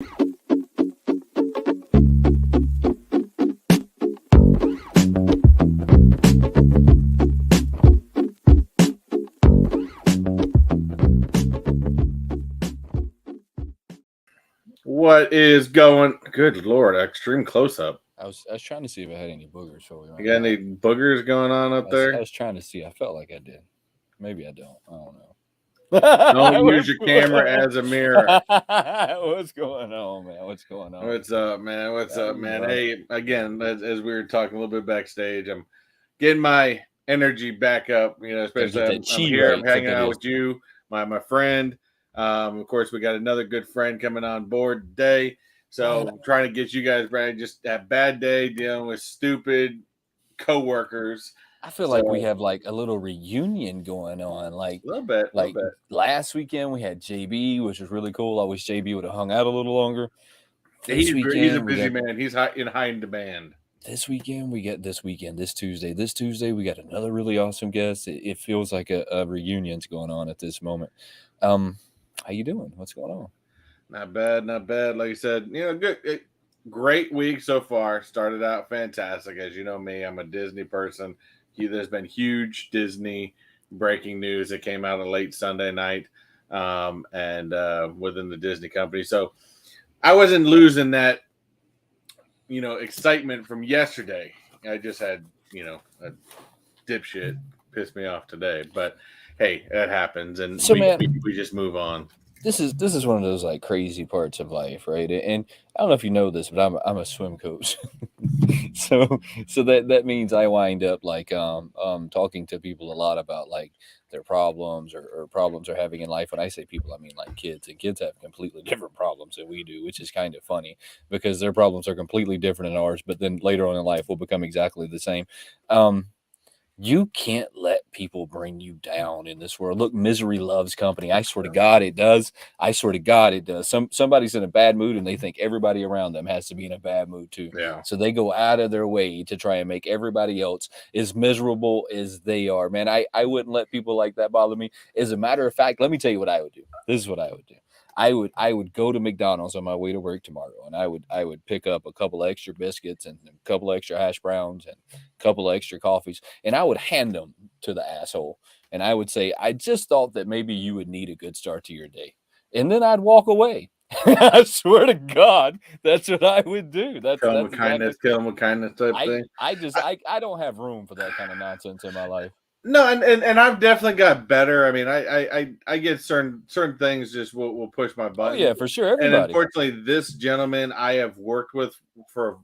What is going? Good Lord, extreme close up. I was trying to see if I had any boogers for you. You got any boogers going on up there? I was trying to see. I felt like I did. Maybe I don't. I don't know. Don't use your camera as a mirror. What's going on, man? What's going on? What's up, man? What's up, man? Hey, again, as we were talking a little bit backstage, I'm getting my energy back up. You know, especially I'm here. I'm hanging out with you, my friend. Of course, we got another good friend coming on board today. So trying to get you guys ready. Just that bad day dealing with stupid coworkers. I feel like we have like a little reunion going on. Like a little bit. Last weekend we had JB, which was really cool. I wish JB would have hung out a little longer. He's a busy man. He's high in demand. This Tuesday. This Tuesday we got another really awesome guest. It feels like a reunion's going on at this moment. How you doing? What's going on? Not bad. Like you said, good, great week so far. Started out fantastic. As you know me, I'm a Disney person. There's been huge Disney breaking news that came out on late Sunday night, and within the Disney company. So I wasn't losing that, excitement from yesterday. I just had, a dipshit piss me off today. But hey, that happens, and so we just move on. This is one of those like crazy parts of life, right? And I don't know if you know this, but I'm a swim coach, so that means I wind up like talking to people a lot about like their problems or problems they're having in life. When I say people, I mean like kids, and kids have completely different problems than we do, which is kind of funny because their problems are completely different than ours. But then later on in life, will become exactly the same. You can't let people bring you down in this world. Look, misery loves company. I swear to God, it does. Somebody's in a bad mood and they think everybody around them has to be in a bad mood too. Yeah. So they go out of their way to try and make everybody else as miserable as they are. Man, I wouldn't let people like that bother me. As a matter of fact, let me tell you what I would do. This is what I would do. I would go to McDonald's on my way to work tomorrow, and I would pick up a couple of extra biscuits and a couple of extra hash browns and a couple of extra coffees, and I would hand them to the asshole, and I would say, I just thought that maybe you would need a good start to your day, and then I'd walk away. I swear to God, that's what I would do. Kill them with kindness type thing. I don't have room for that kind of nonsense in my life. No, and I've definitely got better. I mean, I get certain things just will push my button. Oh yeah, for sure. Everybody. And unfortunately, this gentleman I have worked with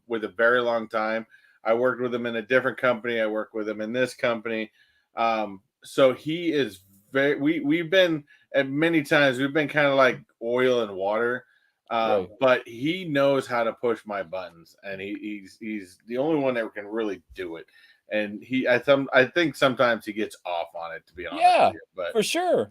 with a very long time. I worked with him in a different company. I work with him in this company. So he is very. We've been at many times. We've been kind of like oil and water. Right. But he knows how to push my buttons, and he's the only one that can really do it. And I think sometimes he gets off on it, to be honest. Yeah, with you, but for sure.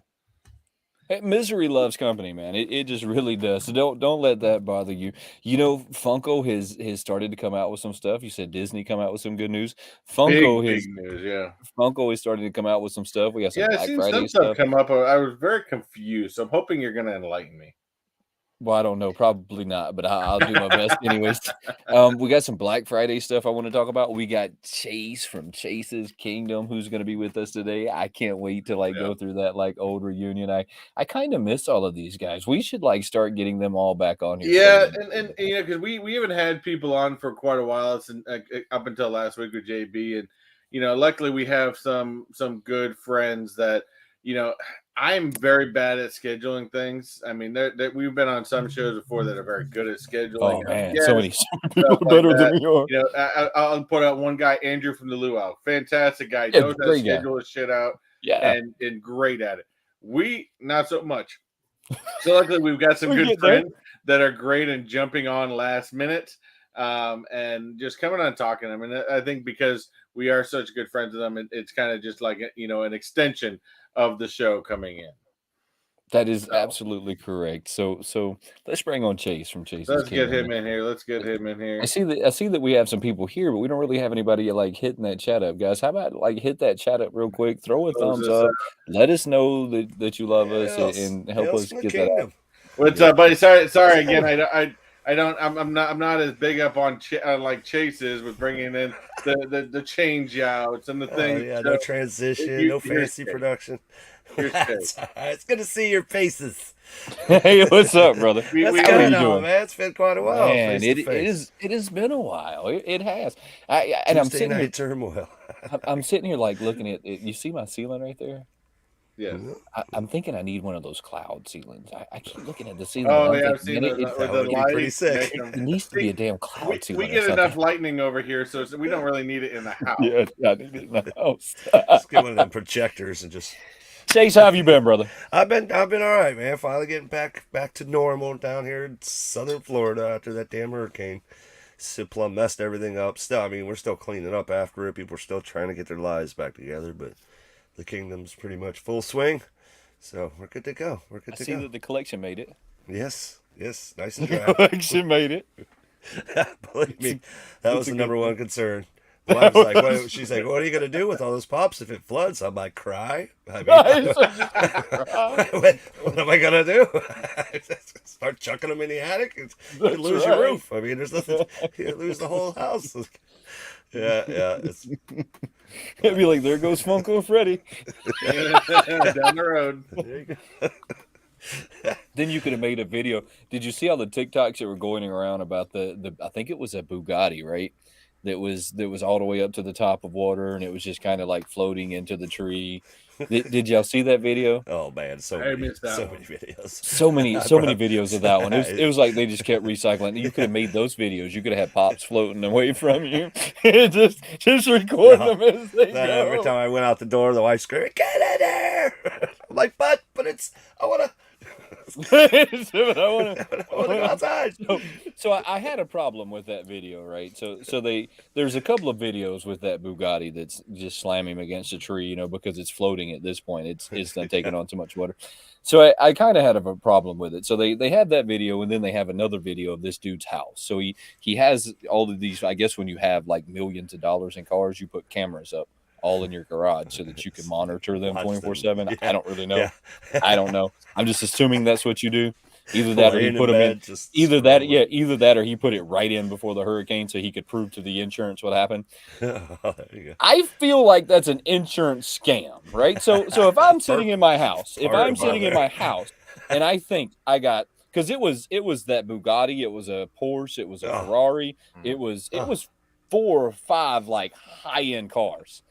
Hey, misery loves company, man. It just really does. So don't let that bother you. You know, Funko has started to come out with some stuff. You said Disney come out with some good news. Funko big news, yeah. Funko is starting to come out with some stuff. We got some Black Friday some stuff come up. I was very confused. So I'm hoping you're going to enlighten me. Well, I don't know, probably not, but I'll do my best anyways. We got some Black Friday stuff I want to talk about. We got Chase from Chase's Kingdom, who's going to be with us today. I can't wait to go through that like old reunion. I kind of miss all of these guys. We should like start getting them all back on here. Yeah, and because we haven't had people on for quite a while. It's up until last week with JB, and luckily we have some good friends that I'm very bad at scheduling things. I mean, we've been on some shows before that are very good at scheduling. Oh man, so many people better than we are. I'll put out one guy, Andrew from the Luau, fantastic guy, knows how to schedule his shit out, and great at it. We not so much. So luckily, we've got some good friends that are great in jumping on last minute, and just coming on and talking. I mean, I think because we are such good friends with them, it's kind of just like an extension of the show coming in. That is absolutely correct. So let's bring on Chase from Chase's Let's Kingdom. Get him in here. I see that we have some people here, but we don't really have anybody like hitting that chat up, guys. How about like hit that chat up real quick, throw a thumbs up, let us know that you love us and help us get that out. What's up, buddy? Sorry again. I'm not as big up on like Chase is with bringing in the change outs and the things. Yeah, So no transition, no fancy production. Here's Chase. It's good to see your faces. Hey, what's up, brother? That's How are you going on, doing? man. It's been quite a while. Man, face to face. it has been a while. It has. And Tuesday I'm sitting night here. turmoil. I'm sitting here like looking at it. You see my ceiling right there? Yes. I'm thinking I need one of those cloud ceilings. I keep looking at the ceiling. Oh and yeah, I'm I've seen thinking, the, man, with the would be pretty lights. sick. it needs to be a damn cloud ceiling. We get enough lightning over here, so we don't really need it in the house. Yeah, I need it in the house. Just get one of them projectors and just. Chase, how have you been, brother? I've been all right, man. Finally getting back to normal down here in southern Florida after that damn hurricane. Plumb messed everything up. Still, I mean, we're still cleaning up after it. People are still trying to get their lives back together, but the kingdom's pretty much full swing. So we're good to go. We're good to go. I see that the collection made it. Yes, nice and The dry. collection made it. Believe me, that was the number one concern. The wife's like, she's like, what are you going to do with all those pops if it floods? I'm like, cry. I mean, what am I going to do? Start chucking them in the attic? You lose your roof. I mean, there's nothing. You lose the whole house. Yeah. It'd be like, there goes Funko Freddy. Down the road. There you go. Then you could have made a video. Did you see all the TikToks that were going around about the I think it was a Bugatti, right? That was all the way up to the top of water, and it was just kind of like floating into the tree. Did y'all see that video? Oh man, so many videos. So many videos of that one. It was like they just kept recycling. You could have made those videos. You could have had pops floating away from you. just recording them as they go. Every time I went out the door, the wife screaming, "Get in there!" I'm like, but I want to. I want to go outside. So I had a problem with that video, right? So there's a couple of videos with that Bugatti that's just slamming him against a tree, because it's floating at this point. It's not taking on too much water. So I kind of had a problem with it. So they had that video, and then they have another video of this dude's house. So he has all of these. I guess when you have like millions of dollars in cars, you put cameras up all in your garage so that you can monitor them 24/7. Yeah. I don't really know. Yeah. I don't know. I'm just assuming that's what you do. Either that or he put them in. Either that or he put it right in before the hurricane so he could prove to the insurance what happened. There you go. I feel like that's an insurance scam, right? So if I'm sitting in my house, in my house and I think I got, because it was that Bugatti, it was a Porsche, it was a Ferrari, it was 4 or 5 like high-end cars.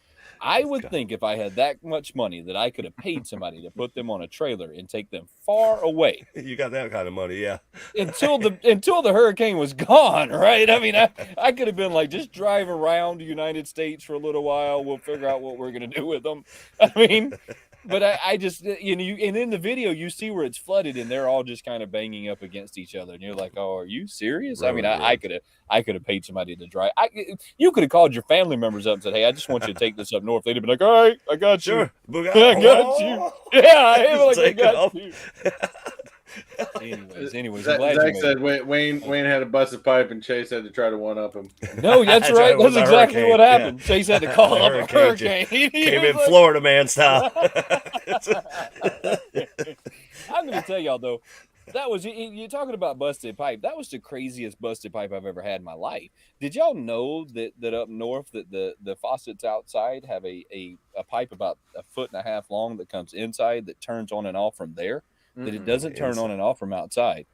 I would think if I had that much money that I could have paid somebody to put them on a trailer and take them far away. You got that kind of money, yeah. Until the hurricane was gone, right? I mean, I could have been like, just drive around the United States for a little while. We'll figure out what we're gonna do with them. I mean, but I just, and in the video you see where it's flooded and they're all just kind of banging up against each other, and you're like, oh, are you serious? Right, I mean, I could have paid somebody to drive. You could have called your family members up and said, hey, I just want you to take this up north. They'd have been like, all right, I got you. Sure. I got you. Yeah, I got you. Anyways, Zach said Wayne had a busted pipe and Chase had to try to one up him. No, that's right. That's exactly what happened. Yeah. Chase had to call up a hurricane. Came in Florida man style. I'm going to tell y'all though, that was, you're talking about busted pipe. That was the craziest busted pipe I've ever had in my life. Did y'all know that up north that the faucets outside have a pipe about 1.5 feet long that comes inside that turns on and off from there? That it doesn't turn on and off from outside.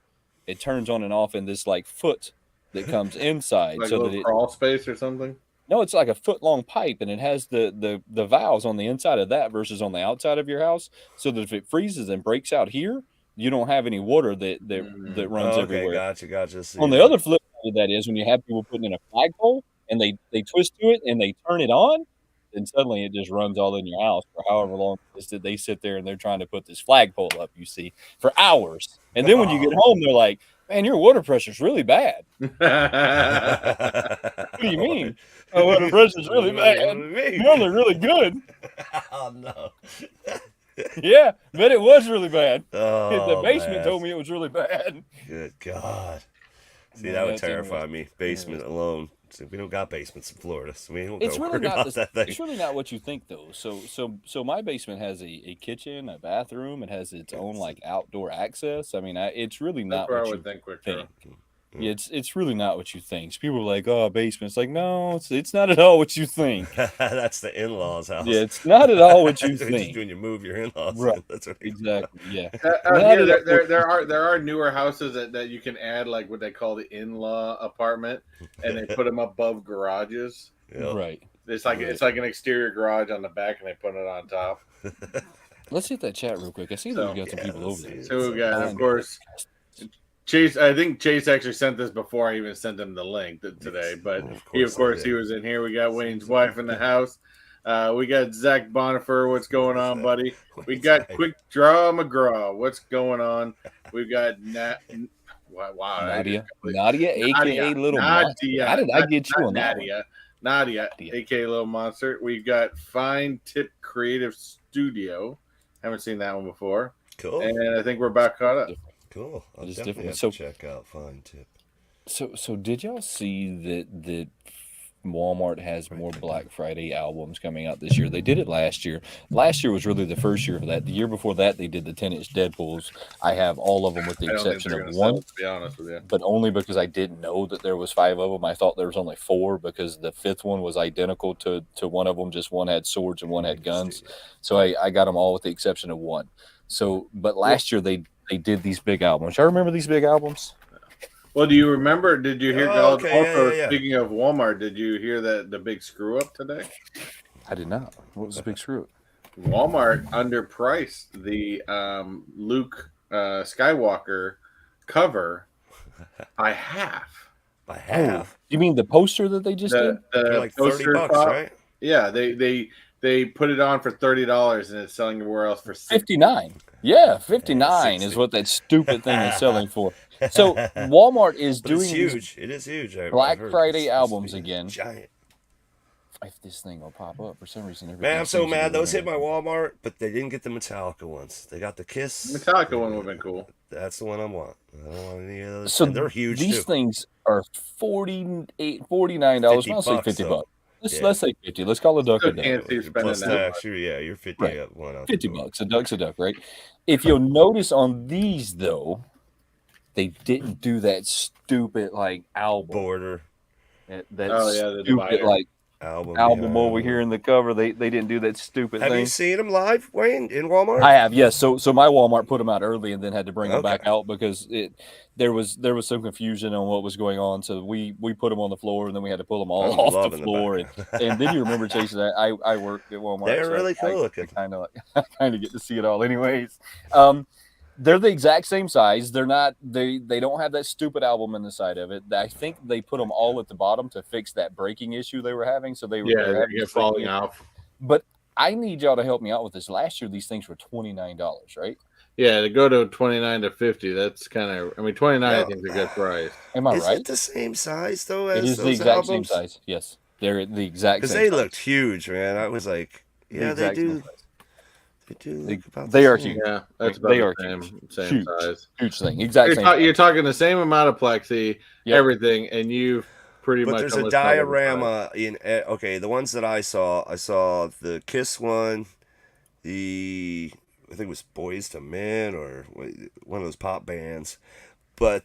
It turns on and off in this like foot that comes inside. Like so a little crawl space or something? No, it's like a 1-foot-long pipe, and it has the valves on the inside of that versus on the outside of your house. So that if it freezes and breaks out here, you don't have any water that runs everywhere. Gotcha. On the other flip side of that is when you have people putting in a flagpole and they twist to it and they turn it on, then suddenly it just runs all in your house for however long it is that they sit there and they're trying to put this flagpole up, you see, for hours. And then when you get home, they're like, man, your water pressure's really bad. What do you mean? My water pressure's really bad. You're only really good. Oh, no. Yeah, but it was really bad. Oh, the basement told me it was really bad. Good God. See, that would terrify me. Basement alone. So we don't got basements in Florida, so we don't It's go really worry not about that thing. it's really not what you think though. So my basement has a kitchen, a bathroom. It has its own like outdoor access. I mean, it's really That's not where I what would you think we're think. true. Yeah, it's really not what you think. So people are like, "Oh, basement." It's like, no, it's not at all what you think. That's the in-laws' house. Yeah, it's not at all what you Just think. when you move your in-laws. Right. That's what Exactly. Yeah. Out Not here, at all. there are newer houses that you can add like what they call the in-law apartment, and they put them above garages. Yep. Right. It's like an exterior garage on the back, and they put it on top. Let's hit that chat real quick. I see that we got some people over there. So we got, of course, Chase. I think Chase actually sent this before I even sent him the link today. But he was in here. We got Wayne's wife in the house. We got Zach Bonifer. What's going on, buddy? We got Quick Draw McGraw. What's going on? We've got Nadia, aka Little Monster. How did I get you on that one? Nadia, aka Little Monster. We've got Fine Tip Creative Studio. Haven't seen that one before. Cool. And I think we're about caught up. Cool. I'll It is definitely different. have to check out Fine Tip. So did y'all see that Walmart has more Black Friday albums coming out this year? They did it last year. Last year was really the first year of that. The year before that, they did the 10-inch Deadpools. I have all of them with the exception of one, to be honest with you. but only because I didn't know that there was 5 of them. I thought there was only 4 because the 5th one was identical to one of them. Just one had swords and one had guns. So I got them all with the exception of one. So, but last year they did these big albums. I remember these big albums. Well, do you remember? Did you hear? Okay, Speaking of Walmart, did you hear that the big screw up today? I did not. What was the big screw up? Walmart underpriced the Luke Skywalker cover by half. By half? You mean the poster that they just did? The like $30, right? Yeah, they put it on for $30 and it's selling everywhere else for $59. Yeah, $59 is what that stupid thing is selling for. So Walmart is doing it's huge. It is huge. Black Friday albums again. Giant. If this thing will pop up for some reason. Man, I'm so mad. Those hit my Walmart, but they didn't get the Metallica ones. They got the Kiss. Metallica one would have been cool. That's the one I want. I don't want any of those. So and they're huge these too. things are $49. I'll say $50. Let's say 50. Let's call a duck a duck. Plus tax, you're 50 right. at one. $50. A duck's a duck, right? If you'll notice on these though, they didn't do that stupid like album border. The stupid like album over here in the cover. They didn't do that stupid thing. Have you seen them live, Wayne, in Walmart? I have, yes. So my Walmart put them out early and then had to bring them back out because there was some confusion on what was going on. So we put them on the floor and then we had to pull them all off the floor. And then you remember, Jason, I worked at Walmart. They're really cool looking. I kind of get to see it all, anyways. They're the exact same size. They're not. They don't have that stupid album in the side of it. I think they put them all at the bottom to fix that breaking issue they were having. So they were falling off. But I need y'all to help me out with this. Last year, these things were $29, right? Yeah, to go to 29 to 50. That's kind of. I mean, 29. I think is a good price. Am I right? Is it the same size though? As it is those the exact albums? same size. Yes, they're the exact. Because same they size. looked huge, man. I was like, yeah, they do. They are huge. Yeah, that's they about are the same size. Huge thing. Exact same. You're talking the same amount of plexi, everything, and you've pretty much. But there's a diorama in. Okay, the ones that I saw the Kiss one, I think it was Boys to Men or one of those pop bands, but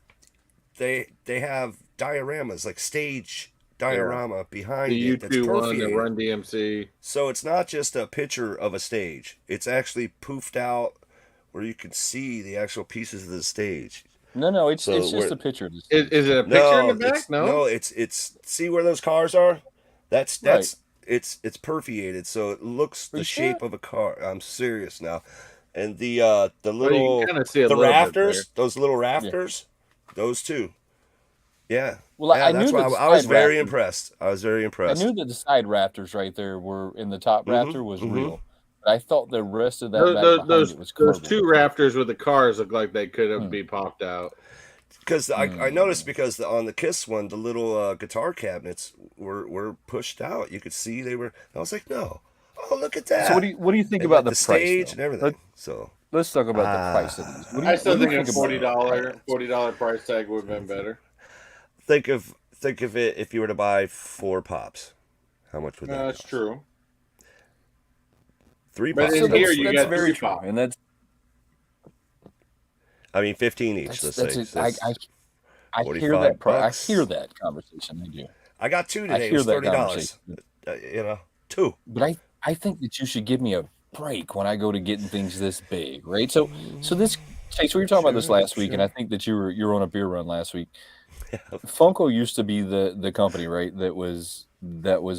they have dioramas like stage. Diorama behind the it that's U2 one, the perforated. Run DMC. So it's not just a picture of a stage. It's actually poofed out where you can see the actual pieces of the stage. No, it's just a picture. Is it a picture in the back? No, it's see where those cars are? That's it's perforated, so it looks the shape of a car. I'm serious now. And the little the rafters, those little rafters, those two. Yeah. Well, I knew why I was very impressed. I was very impressed. I knew that the side rafters right there were in the top rafter was real. But I thought the rest of that those two rafters with the cars look like they could have been popped out. Because I noticed because on the Kiss one, the little guitar cabinets were pushed out. You could see they were. I was like, no. Oh, look at that. So what do you think about the stage price, and everything? Let's talk about the price of these. I still think a $40 price tag would have been better. Think of think of it, if you were to buy 4 pops, how much would that That's cost? true. 3 But pops. So in here, you that's got very 3 true, pop. and that's I mean, 15 each. Let's that's say. it. So that's I hear that I hear $45. that conversation. I do. I got 2 I today. It hear was that $30. conversation. 2. But I think that you should give me a break when I go to getting things this big, right? So this Chase, we were talking about this last week, and I think that you were on a beer run last week. Funko used to be the company, right, that was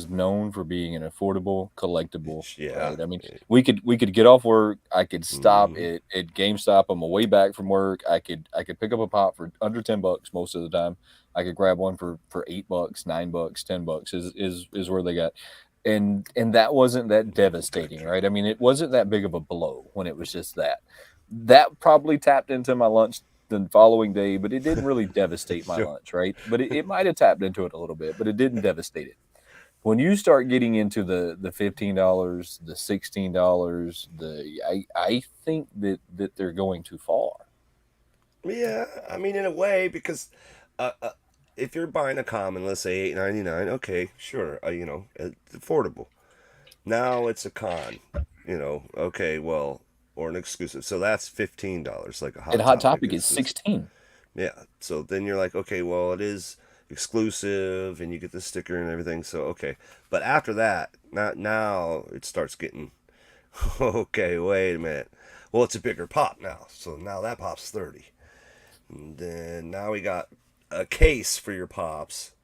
known for being an affordable collectible. Yeah. Right? I mean, we could get off work. I could stop at GameStop on my way back from work. I could pick up a pop for under $10 most of the time. I could grab one for $8, $9, $10 is where they got. And that wasn't that devastating, right? I mean, it wasn't that big of a blow when it was just that. That probably tapped into my lunch the following day, but it didn't really devastate my lunch, right? But it might have tapped into it a little bit, but it didn't devastate it. When you start getting into the $15, the $16, I think that they're going too far. Yeah, I mean, in a way, because if you're buying a common, let's say $8.99, okay, sure, it's affordable. Now it's a con, okay, well, or an exclusive, so that's $15, like a And Hot Topic is exclusive. 16. Yeah, so then you're like, okay, well, it is exclusive, and you get the sticker and everything, so okay. But after that, now it starts getting, okay, wait a minute. Well, it's a bigger pop now, so now that pop's 30. And then now we got a case for your pops.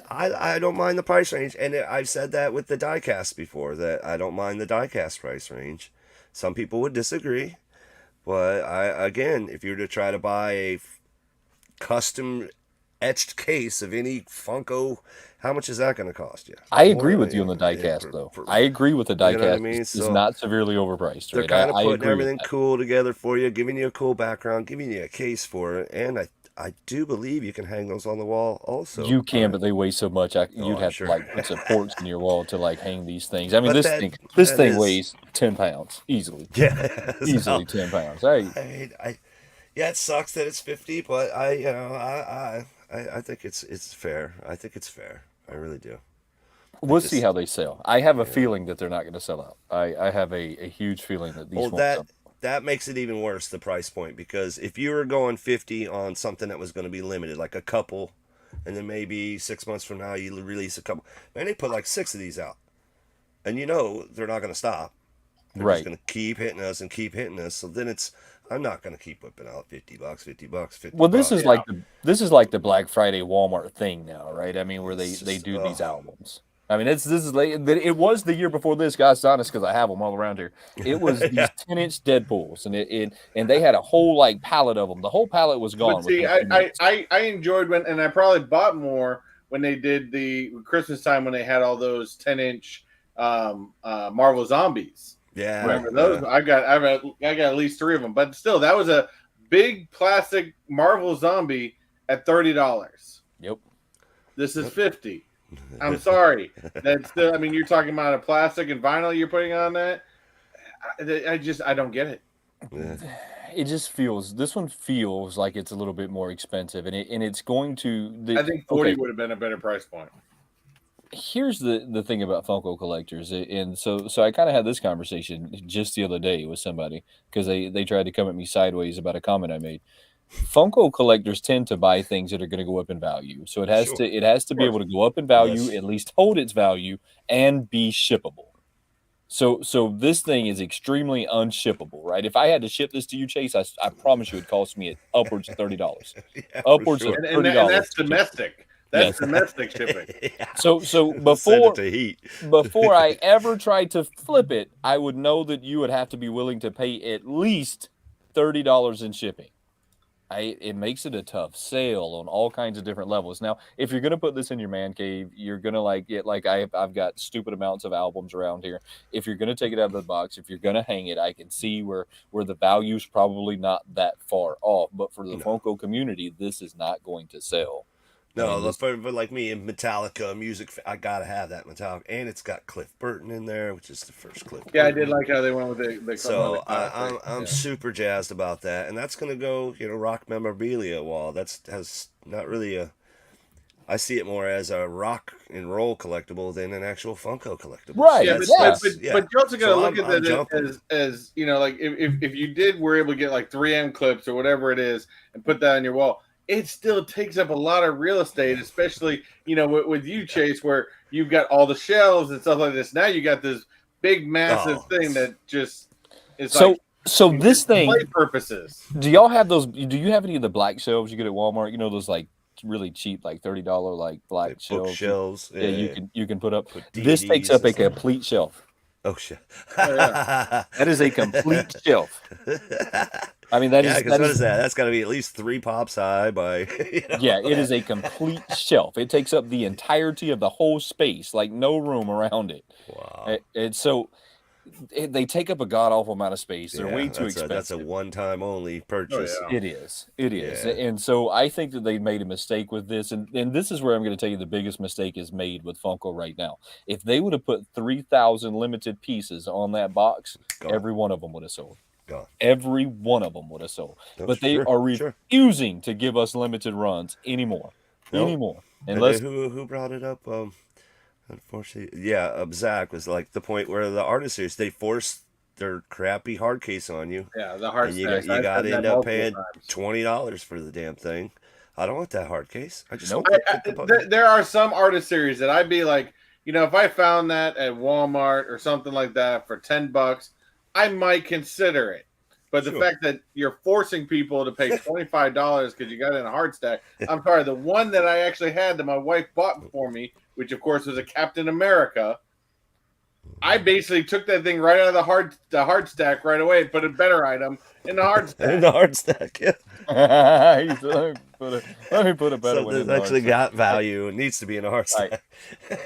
I don't mind the price range, and I've said that with the diecast before, that I don't mind the diecast price range. Some people would disagree, but again, if you were to try to buy a custom etched case of any Funko, how much is that going to cost you? I agree with you on the diecast, though. I agree with the diecast. You know what I mean? Is not severely overpriced. They're right? kind of putting everything cool together for you, giving you a cool background, giving you a case for it, and I do believe you can hang those on the wall also. You can, but they weigh so much. You'd have to put supports in your wall to hang these things. I mean, this thing weighs 10 pounds easily. Yeah, easily 10 pounds. Yeah, it sucks that it's 50, but I think it's fair. I think it's fair. I really do. We'll see how they sell. I have a feeling that they're not going to sell out. I have a huge feeling that these won't sell. That makes it even worse, the price point, because if you were going 50 on something that was going to be limited, like a couple, and then maybe 6 months from now you release a couple, man, they put like 6 of these out, and they're not going to stop. They're just going to keep hitting us and keep hitting us. So then I'm not going to keep whipping out $50, $50. Well, this is like the Black Friday Walmart thing now, right? I mean, where they do these albums. I mean, it was the year before this, guys. Honest, because I have them all around here. It was these 10-inch Deadpools, and they had a whole pallet of them. The whole pallet was gone. But see, I enjoyed and I probably bought more when they did the Christmas time when they had all those 10-inch Marvel Zombies. Yeah, remember those? I got at least 3 of them. But still, that was a big plastic Marvel Zombie at $30. Yep. This is $50. I'm sorry. That's still. I mean, you're talking about a plastic and vinyl you're putting on that. I don't get it. Yeah. It just feels. This one feels like it's a little bit more expensive, and it's going to. I think 40 would have been a better price point. Here's the thing about Funko collectors, and so I kind of had this conversation just the other day with somebody because they tried to come at me sideways about a comment I made. Funko collectors tend to buy things that are going to go up in value, so it has to be able to go up in value, at least hold its value, and be shippable. So this thing is extremely unshippable, right? If I had to ship this to you, Chase, I promise you, it cost me upwards of $30. Yeah, upwards sure. of $30. And that's domestic. That's domestic shipping. Yeah. So before I ever tried to flip it, I would know that you would have to be willing to pay at least $30 in shipping. It makes it a tough sale on all kinds of different levels. Now, if you're gonna put this in your man cave, you're gonna get I've got stupid amounts of albums around here. If you're gonna take it out of the box, if you're gonna hang it, I can see where the value's probably not that far off. But for the Funko community, this is not going to sell. No, this- for like me in Metallica music, I gotta have that Metallica, and it's got Cliff Burton in there, which is the first Cliff. Yeah, I Burton. did like how they went with the So classic. I'm super jazzed about that, and that's gonna go, rock memorabilia wall. Has not really a. I see it more as a rock and roll collectible than an actual Funko collectible. Right. Yeah, So but you also got to So look at I'm that jumping. as like if you were able to get like 3M clips or whatever it is and put that on your wall, it still takes up a lot of real estate, especially with you, Chase, where you've got all the shelves and stuff like this. Now you got this big massive thing that just is so this thing, display purposes. do y'all have those? Do you have any of the black shelves you get at Walmart? You know those like really cheap, like $30 like black Like shelves. bookshelves. Yeah, you can put up. Put This takes DVDs up a and stuff. complete shelf. Oh shit! That is a complete shelf. I mean, that is What is that? That's got to be at least 3 pops high by. Yeah, it is a complete shelf. It takes up the entirety of the whole space, like no room around it. Wow. And so they take up a god awful amount of space. They're way too expensive. That's a one-time only purchase. Oh, yeah. It is. Yeah. And so I think that they made a mistake with this. And this is where I'm going to tell you the biggest mistake is made with Funko right now. If they would have put 3,000 limited pieces on that box, Gone. every one of them would have sold. Gone. Every one of them would have sold. No, But they are refusing to give us limited runs anymore. Nope. Unless who brought it up? Unfortunately, Zach was like the point where the artist series, they forced their crappy hard case on you. Yeah, the hard And you stacks. got to I've end said that up paying multiple times. $20 for the damn thing. I don't want that hard case. I just Nope. want There are some artist series that I'd be like, if I found that at Walmart or something like that for $10, I might consider it. But the fact that you're forcing people to pay $25 because you got it in a hard stack, I'm sorry. The one that I actually had that my wife bought for me, which of course was a Captain America, I basically took that thing right out of the hard stack right away and put a better item in the hard stack. in the hard stack. Yeah. let me put a better one in. It's actually got value. It needs to be in a hard stack.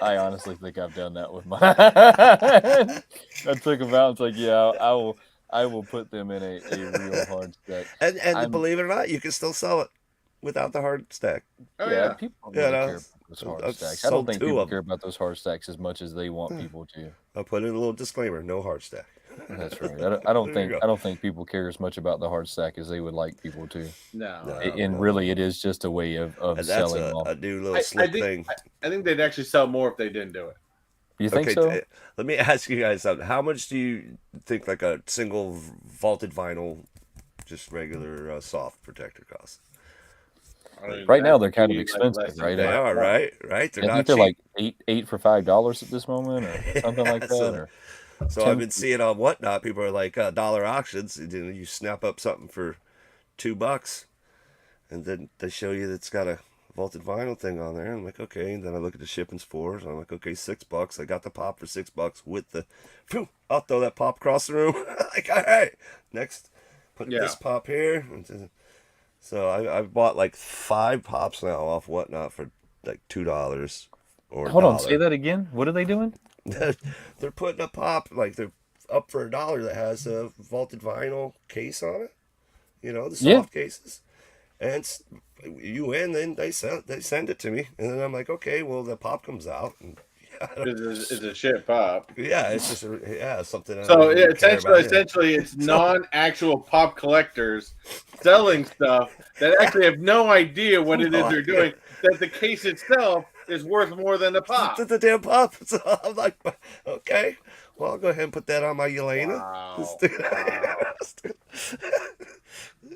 I honestly think I've done that with mine. I took them out. It's like, yeah, I will put them in a real hard stack. And believe it or not, you can still sell it without the hard stack. Oh, yeah. People don't really care about those hard I've stacks. I don't sold think 2 people of them. care about those hard stacks as much as they want people to. I'll put in a little disclaimer: no hard stack. That's right. I don't There you think go. people care as much about the hard stack as they would like people to. No. And really, it is just a way of And that's selling a off. new little slick thing. I think they'd actually sell more if they didn't do it. You think Okay, so? let me ask you guys something. How much do you think like a single vaulted vinyl, just regular soft protector costs? Right now, they're kind of Like expensive, less than right? They are, right? Right? They're I not think they're cheap. like eight for $5 at this moment, or something like that. So- Or So I've been seeing on Whatnot, people are like dollar auctions. You snap up something for $2, and then they show you that it's got a vaulted vinyl thing on there. I'm like, okay. And then I look at the shipping's for. So I'm like, okay, $6. I got the pop for $6 with the. Phew, I'll throw that pop across the room. Like, all right, next, put this pop here. So I bought like 5 pops now off Whatnot for like $2 or. hold on, say that again. What are they doing? They're putting a pop, like they're up for $1 that has a vaulted vinyl case on it. The soft cases. And you win, then they send it to me, and then I'm like, okay, well the pop comes out, and It's a shit pop. yeah, it's just something. So essentially, it's non-actual pop collectors selling stuff that actually have no idea what it is they're doing. That the case itself is worth more than the pop. The damn pop. So I'm like, okay, well I'll go ahead and put that on my Elena. Wow.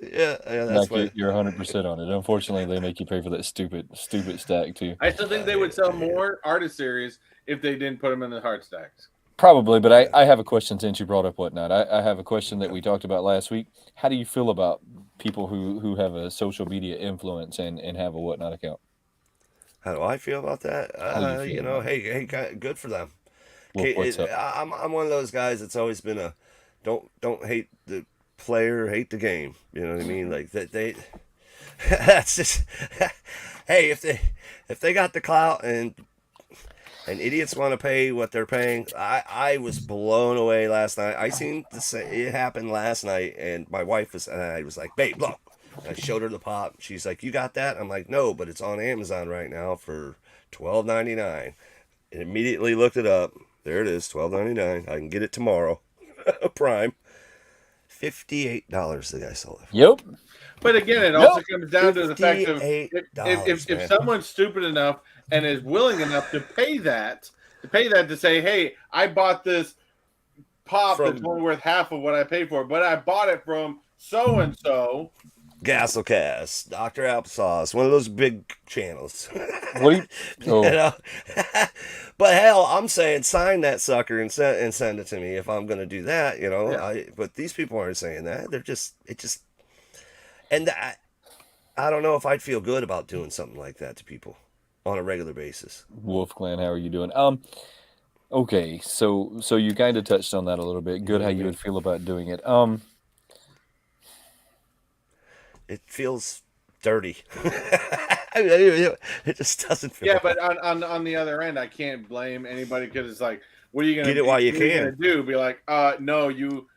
Yeah, that's what. You're 100% on it. Unfortunately, they make you pay for that stupid stack too. I still think they would sell more artist series if they didn't put them in the hard stacks. Probably, but I have a question since you brought up Whatnot. I have a question that we talked about last week. How do you feel about people who have a social media influence and have a Whatnot account? How do I feel about that? Hey, good for them. What's up? I'm one of those guys that's always been a don't hate the player, hate the game. You know what I mean? Like that they that's just hey, if they got the clout and idiots want to pay what they're paying. I was blown away last night. I seen it happen last night, and my wife was like, babe, look, I showed her the pop. She's like, "You got that?" I'm like, "No, but it's on Amazon right now for $12.99." And immediately looked it up. There it is, $12.99. I can get it tomorrow. Prime. $58 the guy sold it for. Yep. But again, it also comes down to the fact of $58, if someone's stupid enough and is willing enough to pay that to say, hey, I bought this pop that's only worth half of what I paid for, but I bought it from so and so. Gasolcast, Dr. Applesauce, one of those big channels. What do you? Oh. You know? But hell, I'm saying sign that sucker and send it to me if I'm going to do that. You know, Yeah. but these people aren't saying that. They're just and I don't know if I'd feel good about doing something like that to people on a regular basis. Wolf Clan, how are you doing? Okay, so you kind of touched on that a little bit. Good, how you would feel about doing it. It feels dirty. It just doesn't feel. Yeah, but on the other end, I can't blame anybody because it's like, what are you gonna get it while you can? Gonna do? Be like, no, you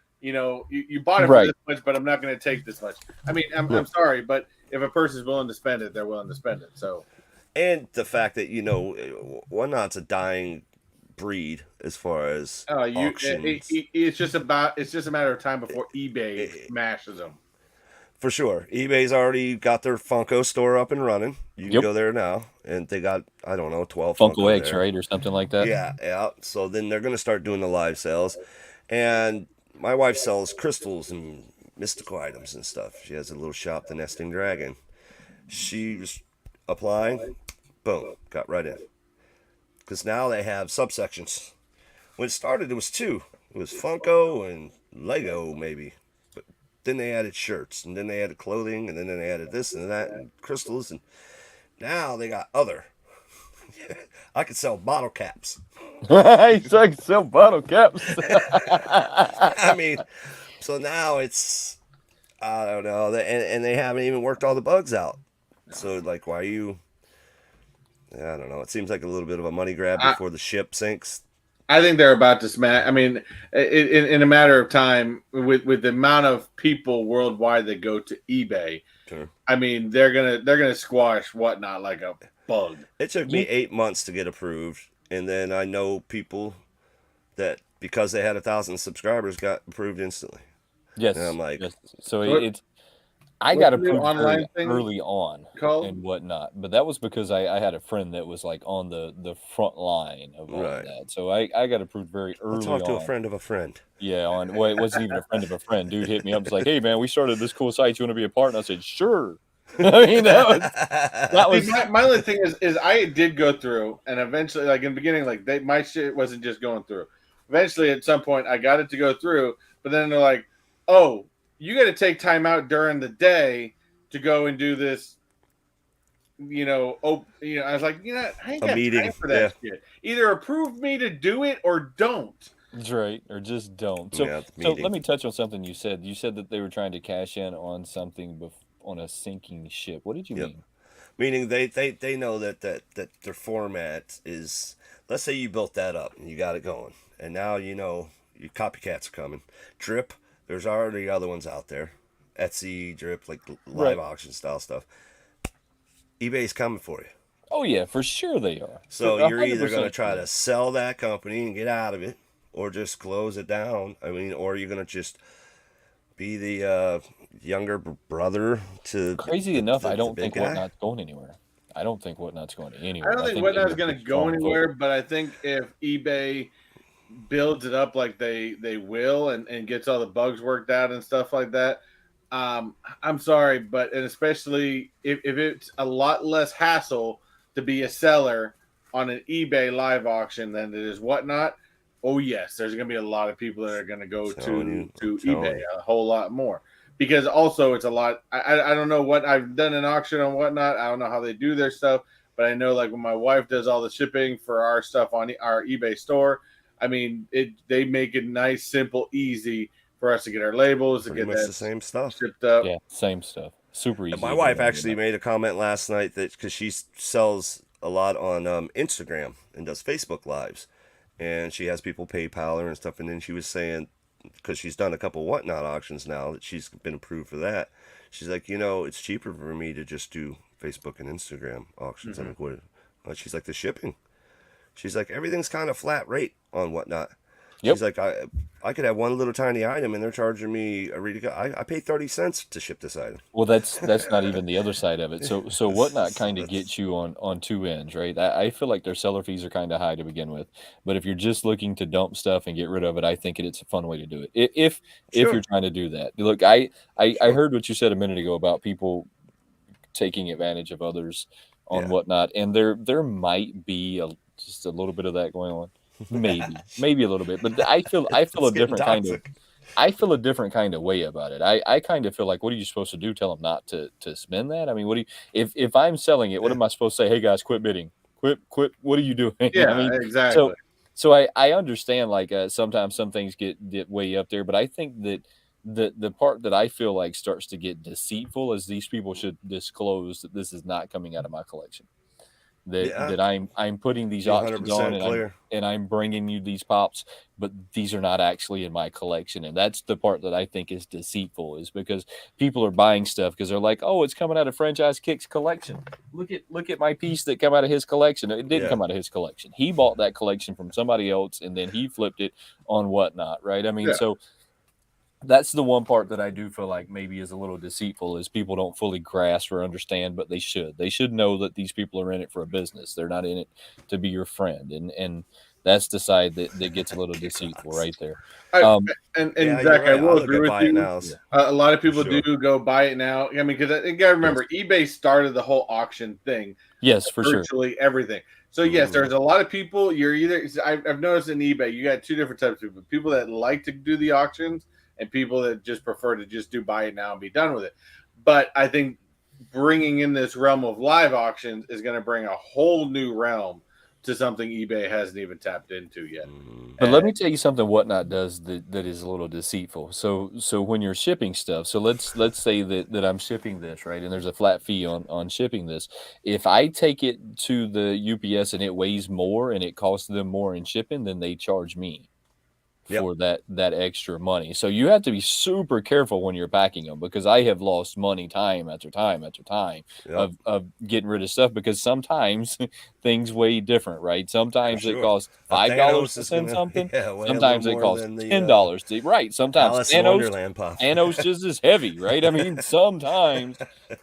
bought it for this much, but I'm not gonna take this much. I mean, I'm sorry, but if a person's willing to spend it, they're willing to spend it. So, and the fact that Whatnot's a dying breed as far as auctions. It's just a matter of time before eBay smashes them. For sure. eBay's already got their Funko store up and running. You can go there now. And they got, I don't know, 12 Funko X, right? Or something like that. Yeah. So then they're going to start doing the live sales. And my wife sells crystals and mystical items and stuff. She has a little shop, the Nesting Dragon. She was applying, boom, got right in. Because now they have subsections. When it started, it was two. It was Funko and Lego, maybe. Then they added shirts, and then they added clothing, and then they added this and that, and crystals, and now they got other. I could sell bottle caps. I could sell bottle caps. I mean, so now it's, I don't know, and they haven't even worked all the bugs out. So, like, why are you, I don't know, it seems like a little bit of a money grab before the ship sinks. I think they're about to smash. I mean, in a matter of time, with the amount of people worldwide that go to eBay, sure. I mean, they're gonna squash Whatnot like a bug. It took me 8 months to get approved, and then I know people that because they had 1,000 subscribers got approved instantly. Yes, and I'm like, yes. So it's. I got approved early on and whatnot, but that was because I had a friend that was like on the front line of all of that. So I got approved very early. I'll talk to a friend of a friend. Yeah, well, it wasn't even a friend of a friend. Dude hit me up. It's like, hey man, we started this cool site. You want to be a part? And I said, sure. I mean, that was my only thing is I did go through, and eventually, like in the beginning, like my shit wasn't just going through. Eventually, at some point, I got it to go through, but then they're like, oh, you got to take time out during the day to go and do this. I was like, I ain't got time for that shit. Either approve me to do it or don't. That's right, or just don't. So let me touch on something you said. You said that they were trying to cash in on something on a sinking ship. What did you mean? Meaning they know that their format is. Let's say you built that up and you got it going, and now your copycats are coming. Drip. There's already other ones out there. Etsy, Drip, like live auction style stuff. eBay's coming for you. Oh, yeah, for sure they are. So you're either going to try to sell that company and get out of it or just close it down. I mean, or you're going to just be the younger brother to... Crazy enough, I don't think Whatnot's going anywhere. I don't think Whatnot's going anywhere. I don't think Whatnot's going to go anywhere, but I think if eBay builds it up like they will and gets all the bugs worked out and stuff like that, I'm sorry, but and especially if it's a lot less hassle to be a seller on an eBay live auction than it is Whatnot, oh yes, there's going to be a lot of people that are going to go to eBay, a whole lot more, because also it's a lot. I don't know what I've done an auction on Whatnot. I don't know how they do their stuff, but I know like when my wife does all the shipping for our stuff on our eBay store, I mean, they make it nice, simple, easy for us to get our labels, to get that the same stuff shipped up. Yeah, same stuff. Super easy. And my wife actually made a comment last night that because she sells a lot on Instagram and does Facebook Lives, and she has people PayPal her and stuff. And then she was saying, because she's done a couple Whatnot auctions now, that she's been approved for that. She's like, you know, it's cheaper for me to just do Facebook and Instagram auctions. I'm like, what? She's like, the shipping. She's like, everything's kind of flat rate on whatnot. Yep. She's like, I could have one little tiny item and they're charging me I pay 30 cents to ship this item. Well, that's not even the other side of it. So whatnot kind of gets you on two ends, right? I feel like their seller fees are kind of high to begin with, but if you're just looking to dump stuff and get rid of it, I think it's a fun way to do it. If you're trying to do that, look, I heard what you said a minute ago about people taking advantage of others on whatnot, and there might be just a little bit of that going on. Maybe a little bit, but I feel a different kind of way about it. I kind of feel like, what are you supposed to do? Tell them not to spend that? I mean, what do you, if I'm selling it, what am I supposed to say? Hey guys, quit bidding, quit. What are you doing? Yeah, I mean, exactly. So I understand, like, sometimes some things get way up there, but I think that the part that I feel like starts to get deceitful is these people should disclose that this is not coming out of my collection. That I'm putting these auctions on, and I'm bringing you these pops, but these are not actually in my collection. And that's the part that I think is deceitful, is because people are buying stuff because they're like, oh, it's coming out of Franchise Kick's collection. Look at my piece that come out of his collection. It didn't come out of his collection. He bought that collection from somebody else, and then he flipped it on whatnot, right? I mean, so that's the one part that I do feel like maybe is a little deceitful, is people don't fully grasp or understand, but they should know that these people are in it for a business. They're not in it to be your friend. And that's the side that gets a little deceitful right there. And Zach, I will agree with you. Now. A lot of people do go buy it now. I mean, because you got to remember, eBay started the whole auction thing. Yes, for virtually everything. So yes, there's a lot of people. I've noticed in eBay, you got two different types of people: people that like to do the auctions, and people that just prefer to just buy it now and be done with it. But I think bringing in this realm of live auctions is going to bring a whole new realm to something eBay hasn't even tapped into yet. But let me tell you something whatnot does that is a little deceitful. So when you're shipping stuff, so let's say that I'm shipping this, right? And there's a flat fee on shipping this. If I take it to the UPS and it weighs more and it costs them more in shipping, then they charge me for that extra money. So you have to be super careful when you're packing them, because I have lost money time after time after time of getting rid of stuff, because sometimes things weigh different, right? Sometimes it costs $5 to send something. Sometimes it costs $10 to, right? Sometimes Thanos just is heavy, right? I mean, sometimes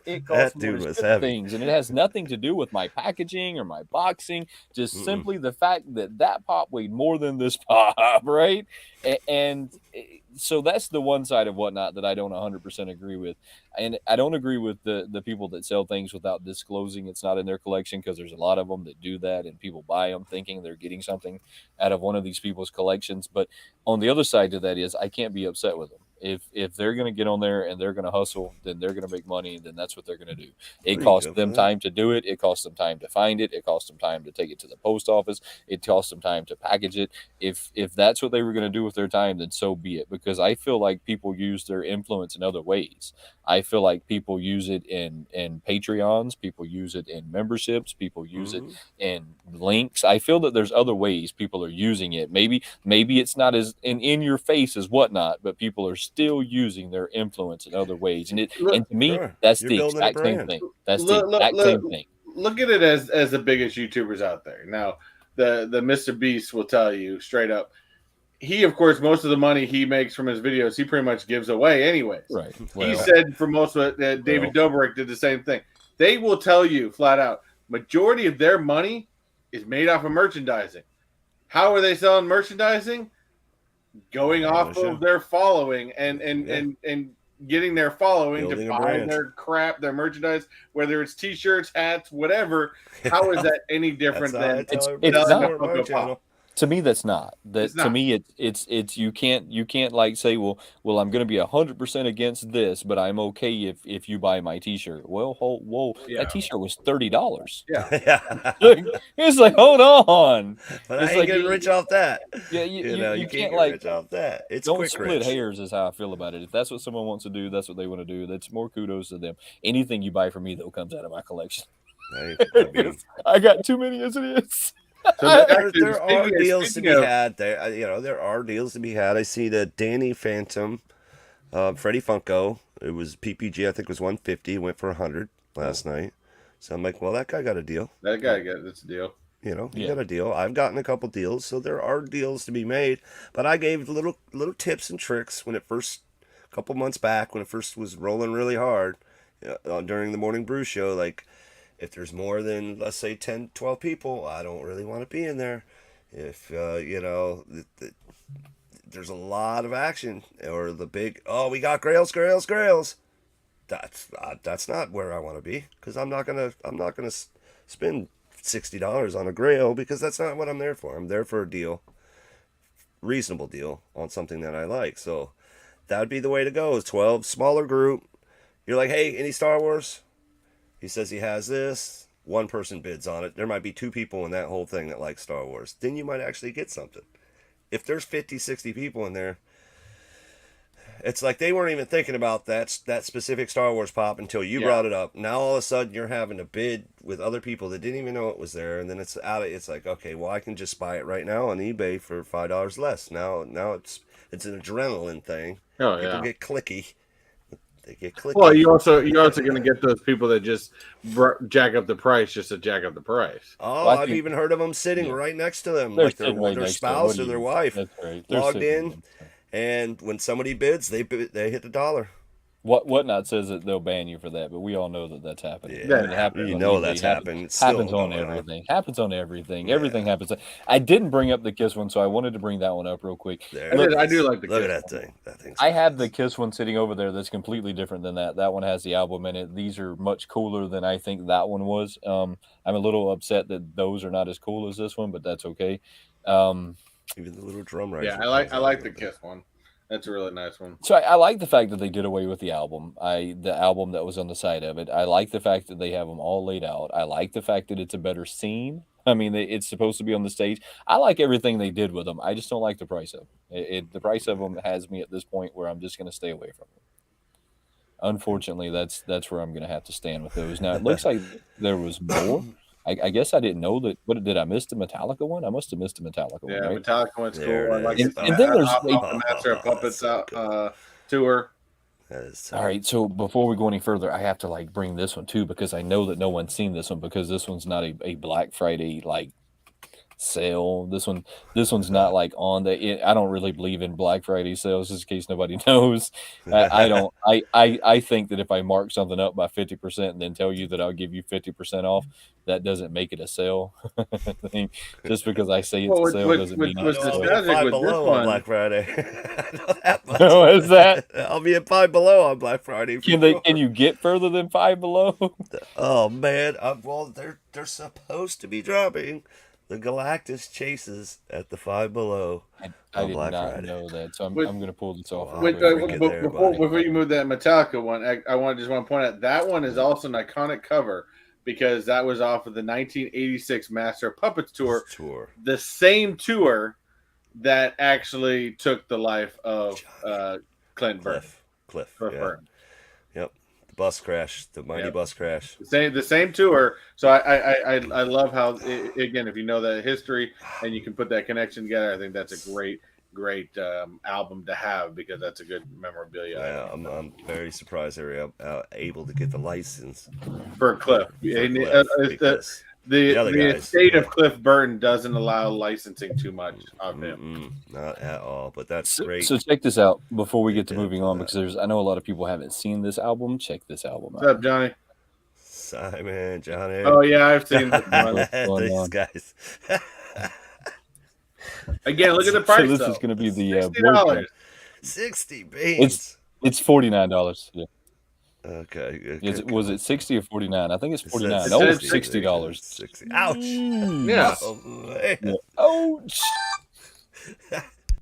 it costs more to ship things, and it has nothing to do with my packaging or my boxing, just simply the fact that pop weighed more than this pop, right? And so that's the one side of whatnot that I don't 100% agree with. And I don't agree with the people that sell things without disclosing it's not in their collection, because there's a lot of them that do that, and people buy them thinking they're getting something out of one of these people's collections. But on the other side to that is, I can't be upset with them. If they're going to get on there and they're going to hustle, then they're going to make money, then that's what they're going to do. It costs them time to do it. It costs them time to find it. It costs them time to take it to the post office. It costs them time to package it. If that's what they were going to do with their time, then so be it. Because I feel like people use their influence in other ways. I feel like people use it in Patreons. People use it in memberships. People use it in links. I feel that there's other ways people are using it. Maybe it's not as in your face as whatnot, but people are still using their influence in other ways. And to me, that's the exact same thing. That's the exact same thing. Look at it as the biggest YouTubers out there. Now, the Mr. Beast will tell you straight up, he, of course, most of the money he makes from his videos, he pretty much gives away anyways. Right. He said for most of it, David Dobrik did the same thing. They will tell you flat out, majority of their money is made off of merchandising. How are they selling merchandising? Going off of their following and getting their following to buy their crap, their merchandise, whether it's t-shirts, hats, whatever. How is that any different than it's not? To me, that's not. To me, it's you can't like say, well, I'm going to be 100% against this, but I'm okay if you buy my T-shirt. Well, whoa, that T-shirt was $30. Yeah, it's like, hold on. But I ain't getting rich off that. Yeah, you can't get rich off that. It's don't quick split rich. hairs is how I feel about it. If that's what someone wants to do, that's what they want to do. That's more kudos to them. Anything you buy from me though comes out of my collection. I got too many as it is. So there are deals to be had. There are deals to be had. I see the Danny Phantom Freddie Funko. It was PPG. I think was 150. Went for 100 last night. So I'm like, well, that guy got a deal. That guy got this deal. You know, he Yeah. got a deal. I've gotten a couple deals, so there are deals to be made. But I gave little tips and tricks when it first, a couple months back, when it first was rolling really hard during the Morning Brew show. Like, if there's more than, let's say, 10, 12 people, I don't really want to be in there. If, you know, there's a lot of action, or the big, oh, we got grails. That's not where I want to be, because I'm not gonna spend $60 on a grail, because that's not what I'm there for. I'm there for a deal, reasonable deal on something that I like. So that would be the way to go. Is 12, smaller group. You're like, hey, any Star Wars? He says he has this. One person bids on it. There might be 2 people in that whole thing that like Star Wars. Then you might actually get something. If there's 50, 60 people in there, it's like they weren't even thinking about that specific Star Wars pop until you brought it up. Now all of a sudden you're having to bid with other people that didn't even know it was there, and then it's out. It's like, okay, well, I can just buy it right now on eBay for $5 less. Now it's an adrenaline thing. Oh People yeah. get clicky. They get clicky. Well, you're also going to get those people that just jack up the price just to jack up the price. Oh, Well, I've even heard of them sitting right next to them, They're like sitting right their next to them. spouse What do or their you- wife That's right. They're logged sitting in, right there. and when somebody bids, they hit the dollar. Whatnot says that they'll ban you for that, but we all know that that's happening. Yeah, I mean, it happens you on know eBay, that's happened. It's still happens on going on. everything. Happens on everything. Yeah. Everything happens. I didn't bring up the Kiss one, so I wanted to bring that one up real quick. There I it did- I is. do like the Look at Kiss that thing. That thing's I have the Kiss one sitting over there that's completely different than that. That one has the album in it. These are much cooler than I think that one was. I'm a little upset that those are not as cool as this one, but that's okay. even the little drum riser. Yeah, I like the Kiss one. That's a really nice one. So I like the fact that they did away with the album. The album that was on the side of it. I like the fact that they have them all laid out. I like the fact that it's a better scene. I mean, it's supposed to be on the stage. I like everything they did with them. I just don't like the price of them. The price of them has me at this point where I'm just going to stay away from them. Unfortunately, that's where I'm going to have to stand with those. Now, it looks like there was more. I guess I didn't know that. What did I miss the Metallica one? I must have missed the Metallica one, Yeah, right? Metallica one's There cool. I it like is. it. And then there's the Master of Puppets tour. That is all right. So before we go any further, I have to bring this one too, because I know that no one's seen this one, because this one's not a Black Friday sale. This one's not on the. I don't really believe in Black Friday sales, just in case nobody knows. I don't. I think that if I mark something up by 50% and then tell you that I'll give you 50% off, that doesn't make it a sale. Just because I say it's a sale doesn't mean with it's I'll a be sale. at Nostalgic Five with this Below one. on Black Friday. I know that much. Oh, is that? I'll be at Five Below on Black Friday. for sure. Can you get further than Five Below? Oh man! Well, they're supposed to be dropping the Galactus chases at the Five Below. I did Black not Friday. know that, so I'm With- going to pull this off. With- real quick. bring it there, Before you move that Metallica one, I just want to point out that one is also an iconic cover, because that was off of the 1986 Master of Puppets tour, the same tour that actually took the life of Clint Burton. Cliff. Cliff Yeah. Burton. Yep. The bus crash. The mighty Yep. bus crash. The same tour. So I love how again, if you know that history and you can put that connection together, I think that's a great album to have, because that's a good memorabilia Yeah, item. I'm very surprised they were able to get the license For Cliff. for And, Cliff, because the other guys, estate of yeah. Cliff Burton doesn't allow licensing too much of him. not at all. But that's great. So check this out before we get to Yeah, moving on, because I know a lot of people haven't seen this album. Check this album What's out. up, Johnny? Simon, Johnny. Oh yeah, I've seen this one. What's going These on? guys. Again, look at the price. So this though. is going to be the $60. 60 beans. It's $49. Yeah. Okay. Was it 60 or 49? I think it's It 49. says No, It it's says $60. 60. Ouch. Yeah. Oh, man. Yeah. Ouch.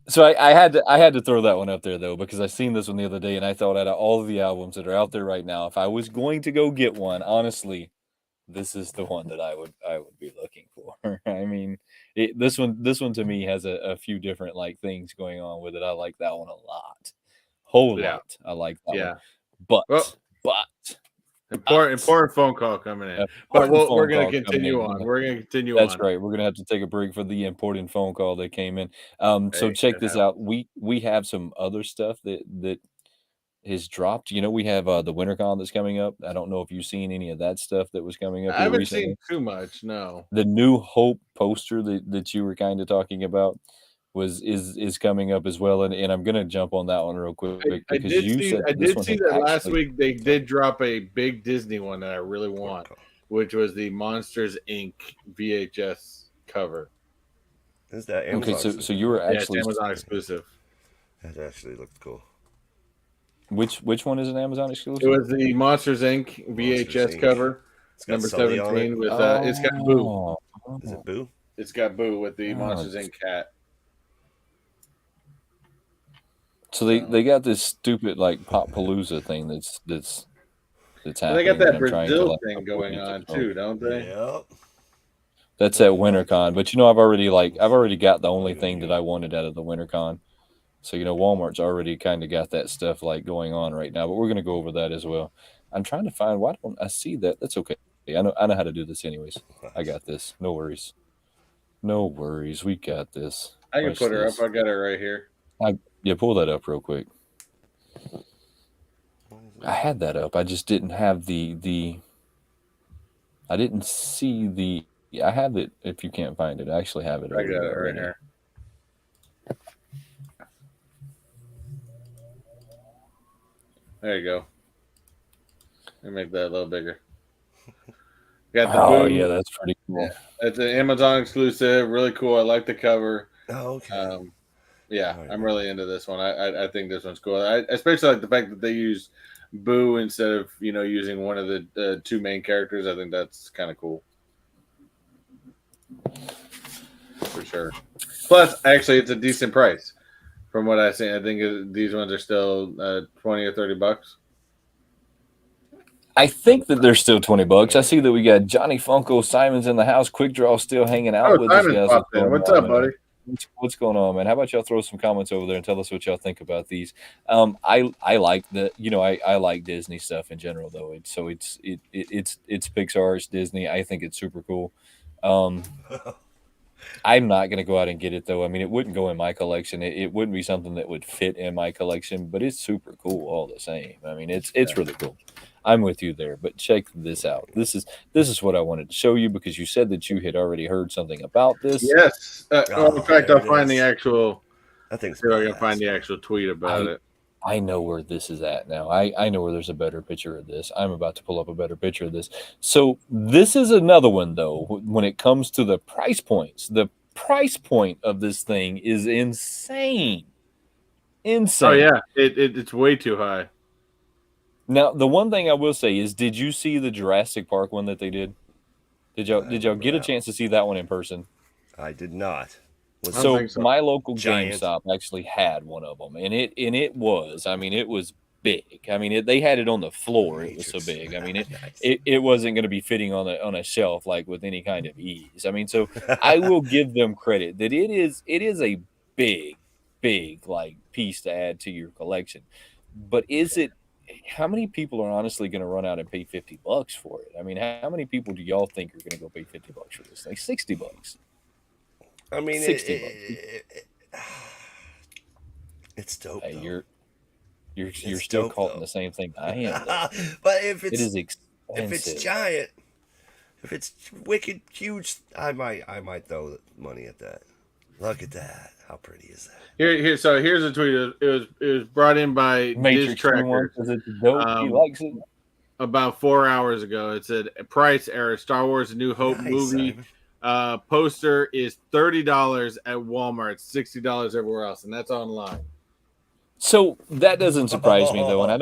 So I had to throw that one up there though, because I seen this one the other day, and I thought out of all of the albums that are out there right now, if I was going to go get one, honestly, this is the one that I would be looking for. I mean, this one to me has a few different things going on with it. I like that one a lot, lot. I like that one. But Important phone call coming in. But we're going to continue on. We're going to continue on. That's right. We're going to have to take a break for the important phone call that came in. So Hey, check it this out. We have some other stuff that has dropped. You know, we have the WinterCon that's coming up. I don't know if you've seen any of that stuff that was coming up I here haven't seen recently. too much. No. The New Hope poster that you were kind of talking about is coming up as well, and I'm gonna jump on that one real quick I because did you see. said I this did one see had that last actually. week. They did drop a big Disney one that I really want, which was the Monsters Inc. VHS cover. Is that Okay, Amazon so exclusive? you were Yeah, it's actually Amazon exclusive. That actually looked cool. which one is an Amazon It exclusive? was the Monsters Inc. Monsters, VHS Inc. cover, It's got number Sully on it. 17. With it's got Boo. Oh, Is it Boo? It's got Boo with the oh, Monsters Inc. cat. so they got this stupid like Pop Palooza thing that's Well, they got happening that that I'm trying to Brazil like thing upload going into on Chrome. too, don't they? Yep. That's at WinterCon, but you know I've already got the only thing that I wanted out of the WinterCon. So you know Walmart's already kind of got that stuff like going on right now, but we're gonna go over that as well. I'm trying to find why don't I see that? That's okay. I know how to do this anyways. I got this. No worries. No worries. We got this. I can Watch put her this. up. I got her right here. Yeah, pull that up real quick. I had that up. I just didn't have the. I didn't see the. I have it. If you can't find it, I actually have it. I got it right already. here. There you go. Let me make that a little bigger. Got the Oh Boo. yeah, that's pretty cool. Yeah. It's an Amazon exclusive. Really cool. I like the cover. Oh, okay. Yeah, All right. I'm really into this one. I think this one's cool. I especially like the fact that they use Boo instead of using one of the two main characters. I think that's kind of cool. For sure. Plus, actually, it's a decent price from what I see. I think these ones are still $20 or $30. I think that they're still $20. I see that we got Johnny Funko, Simon's in the house, Quick Draw still hanging out with us, Simon guys. popped in. What's up, buddy? What's going on, man? How about y'all throw some comments over there and tell us what y'all think about these? I like the I like Disney stuff in general though. It's Pixar, it's Disney. I think it's super cool. I'm not going to go out and get it though. I mean, it wouldn't go in my collection. It wouldn't be something that would fit in my collection, but it's super cool all the same. I mean, it's really cool. I'm with you there, but check this out. This is what I wanted to show you because you said that you had already heard something about this. Yes. In fact, I'll find the actual. I think I can find the actual tweet about it. I know where this is at now. I know where there's a better picture of this. I'm about to pull up a better picture of this. So this is another one though. When it comes to the price points, the price point of this thing is insane. Insane. Oh yeah, it's way too high. Now the one thing I will say is, did you see the Jurassic Park one that they did? Did y'all get a chance to see that one in person? I did not. So my local GameStop actually had one of them, and it was. I mean, it was big. I mean, they had it on the floor. It was so big. I mean, it wasn't going to be fitting on a shelf like with any kind of ease. I mean, so I will give them credit that it is a big like piece to add to your collection. But is it? How many people are honestly going to run out and pay $50 for it? I mean, how many people do y'all think are going to go pay $50 for this thing? $60. I mean, $60. It's dope. Hey, though. you're still caught in the same thing I am. But if it is expensive. If it's giant, if it's wicked huge, I might throw money at that. Look at that! How pretty is that? So here's a tweet. It was brought in by Diz Tracker. He likes it. About 4 hours ago, it said price error. Star Wars: A New Hope movie. Poster is $30 at Walmart, $60 everywhere else, and that's online. So that doesn't surprise me though, and I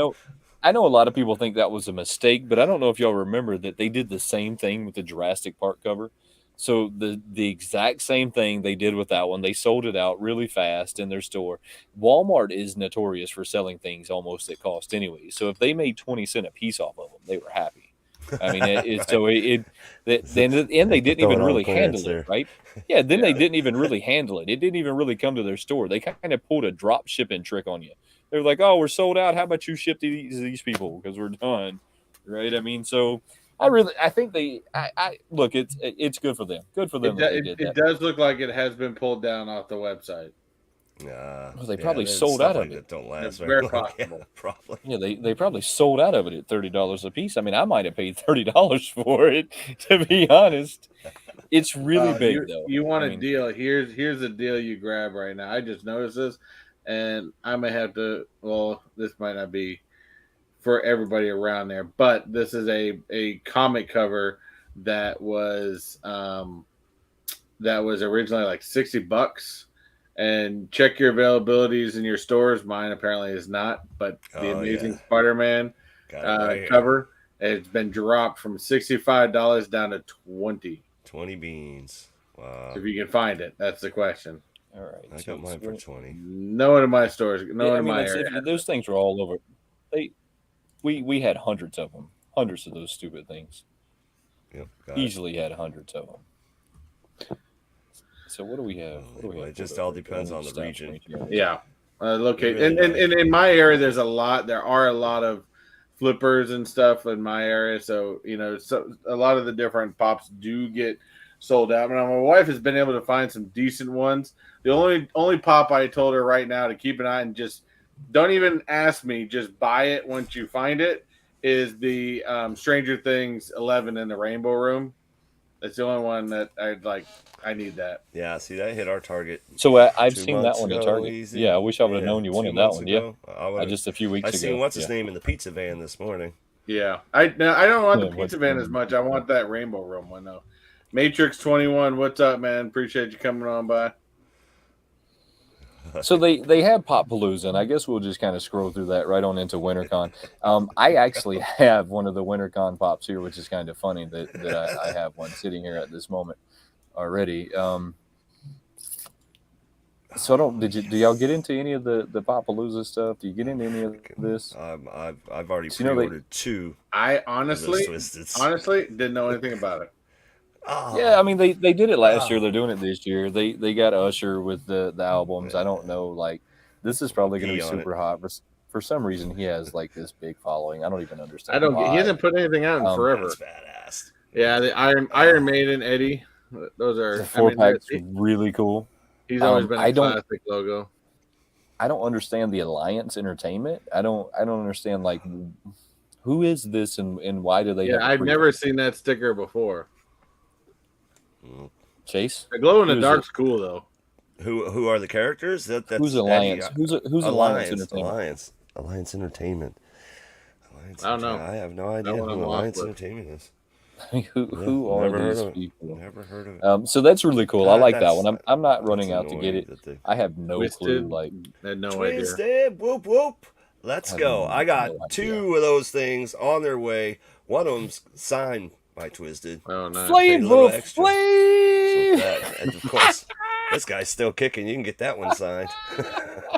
know a lot of people think that was a mistake, but I don't know if y'all remember that they did the same thing with the Jurassic Park cover. So the exact same thing they did with that one. They sold it out really fast in their store. Walmart is notorious for selling things almost at cost anyway. So if they made 20 cents a piece off of them, they were happy. I mean, right. Then they didn't even really handle it, right? Yeah, then they didn't even really handle it. It didn't even really come to their store. They kind of pulled a drop shipping trick on you. They're like, "Oh, we're sold out. How about you ship these people because we're done?" Right? I mean, so I think look. It's good for them. Good for them. It does look like it has been pulled down off the website. Well, they probably there's sold stuff out like of it. that don't last It's very very long. possible. Yeah, probably. Yeah, they probably sold out of it at $30 a piece. I mean, I might have paid $30 for it, to be honest. It's really big, though. You want I a mean, deal? Here's a deal you grab right now. I just noticed this, and I may have to. Well, this might not be for everybody around there, but this is a comic cover that was originally like $60. And check your availabilities in your stores. Mine apparently is not, but the Amazing Spider-Man Got it right here. cover, it's been dropped from $65 down to 20. 20 beans. Wow. So if you can find it, that's the question. all right. I got mine for 20. No one in my stores. No Yeah, one I in mean, my it's- area. those things were all over. We had hundreds of them, hundreds of those stupid things. Yep, got it. Easily had hundreds of them. So what do we have? It just all depends on the region. Yeah. Locate Really and nice. in my area, there are a lot of flippers and stuff in my area. So so a lot of the different pops do get sold out. Now my wife has been able to find some decent ones. The only pop I told her right now to keep an eye and just don't even ask me, just buy it once you find it, is the Stranger Things 11 in the Rainbow Room. That's the only one that I need that. Yeah, see, that hit our target. So I've 2 seen that months one at ago, Target. easy. Yeah, I wish I would have known you 2 wanted that months one. ago, Yeah, just a few weeks I ago. seen what's his Yeah. name in the pizza van this morning. Yeah, I don't want the Yeah, pizza what's van the- as much. I want that Rainbow Room one though. Matrix 21, what's up, man? Appreciate you coming on by. So they have Pop-Palooza, and I guess we'll just kind of scroll through that right on into WinterCon. I actually have one of the WinterCon pops here, which is kind of funny that I have one sitting here at this moment already. So do y'all get into any of the Pop-Palooza stuff? Do you get into any of this? I've already So, you know, pre-ordered 2. I honestly didn't know anything about it. Oh, Yeah, I mean they did it last year. They're doing it this year. They got Usher with the albums. I don't know, like this is probably going to be Be on super hot. For some reason, he has like this big following. I don't even understand. I don't. why. He hasn't put anything out in forever. That's badass. Yeah, the Iron Maiden, Eddie. Those are The 4-pack's really cool. He's always been I a don't- classic logo. I don't understand the Alliance Entertainment. I don't understand like who is this and why do they? Yeah, have a I've pre- never seen that sticker before. Chase. The glow in the Who is dark's cool though. Who are the characters? That's Who's Eddie. Alliance? Who's Alliance Entertainment? Alliance Entertainment. I don't know. I have no idea one who I'm Alliance lost with. Entertainment is. Who are never heard these of it. people? Never heard of it. So that's really cool. I like that That's- one. I'm not that's running out to get annoying it. that they- I have no clue. Twisted. Like I had no idea. Twisted, whoop whoop. Let's I have go. I got no idea. 2 of those things on their way. One of them's signed by Twisted. Oh no. Pay a little Flavor extra. Flav. And of course, this guy's still kicking. You can get that one signed.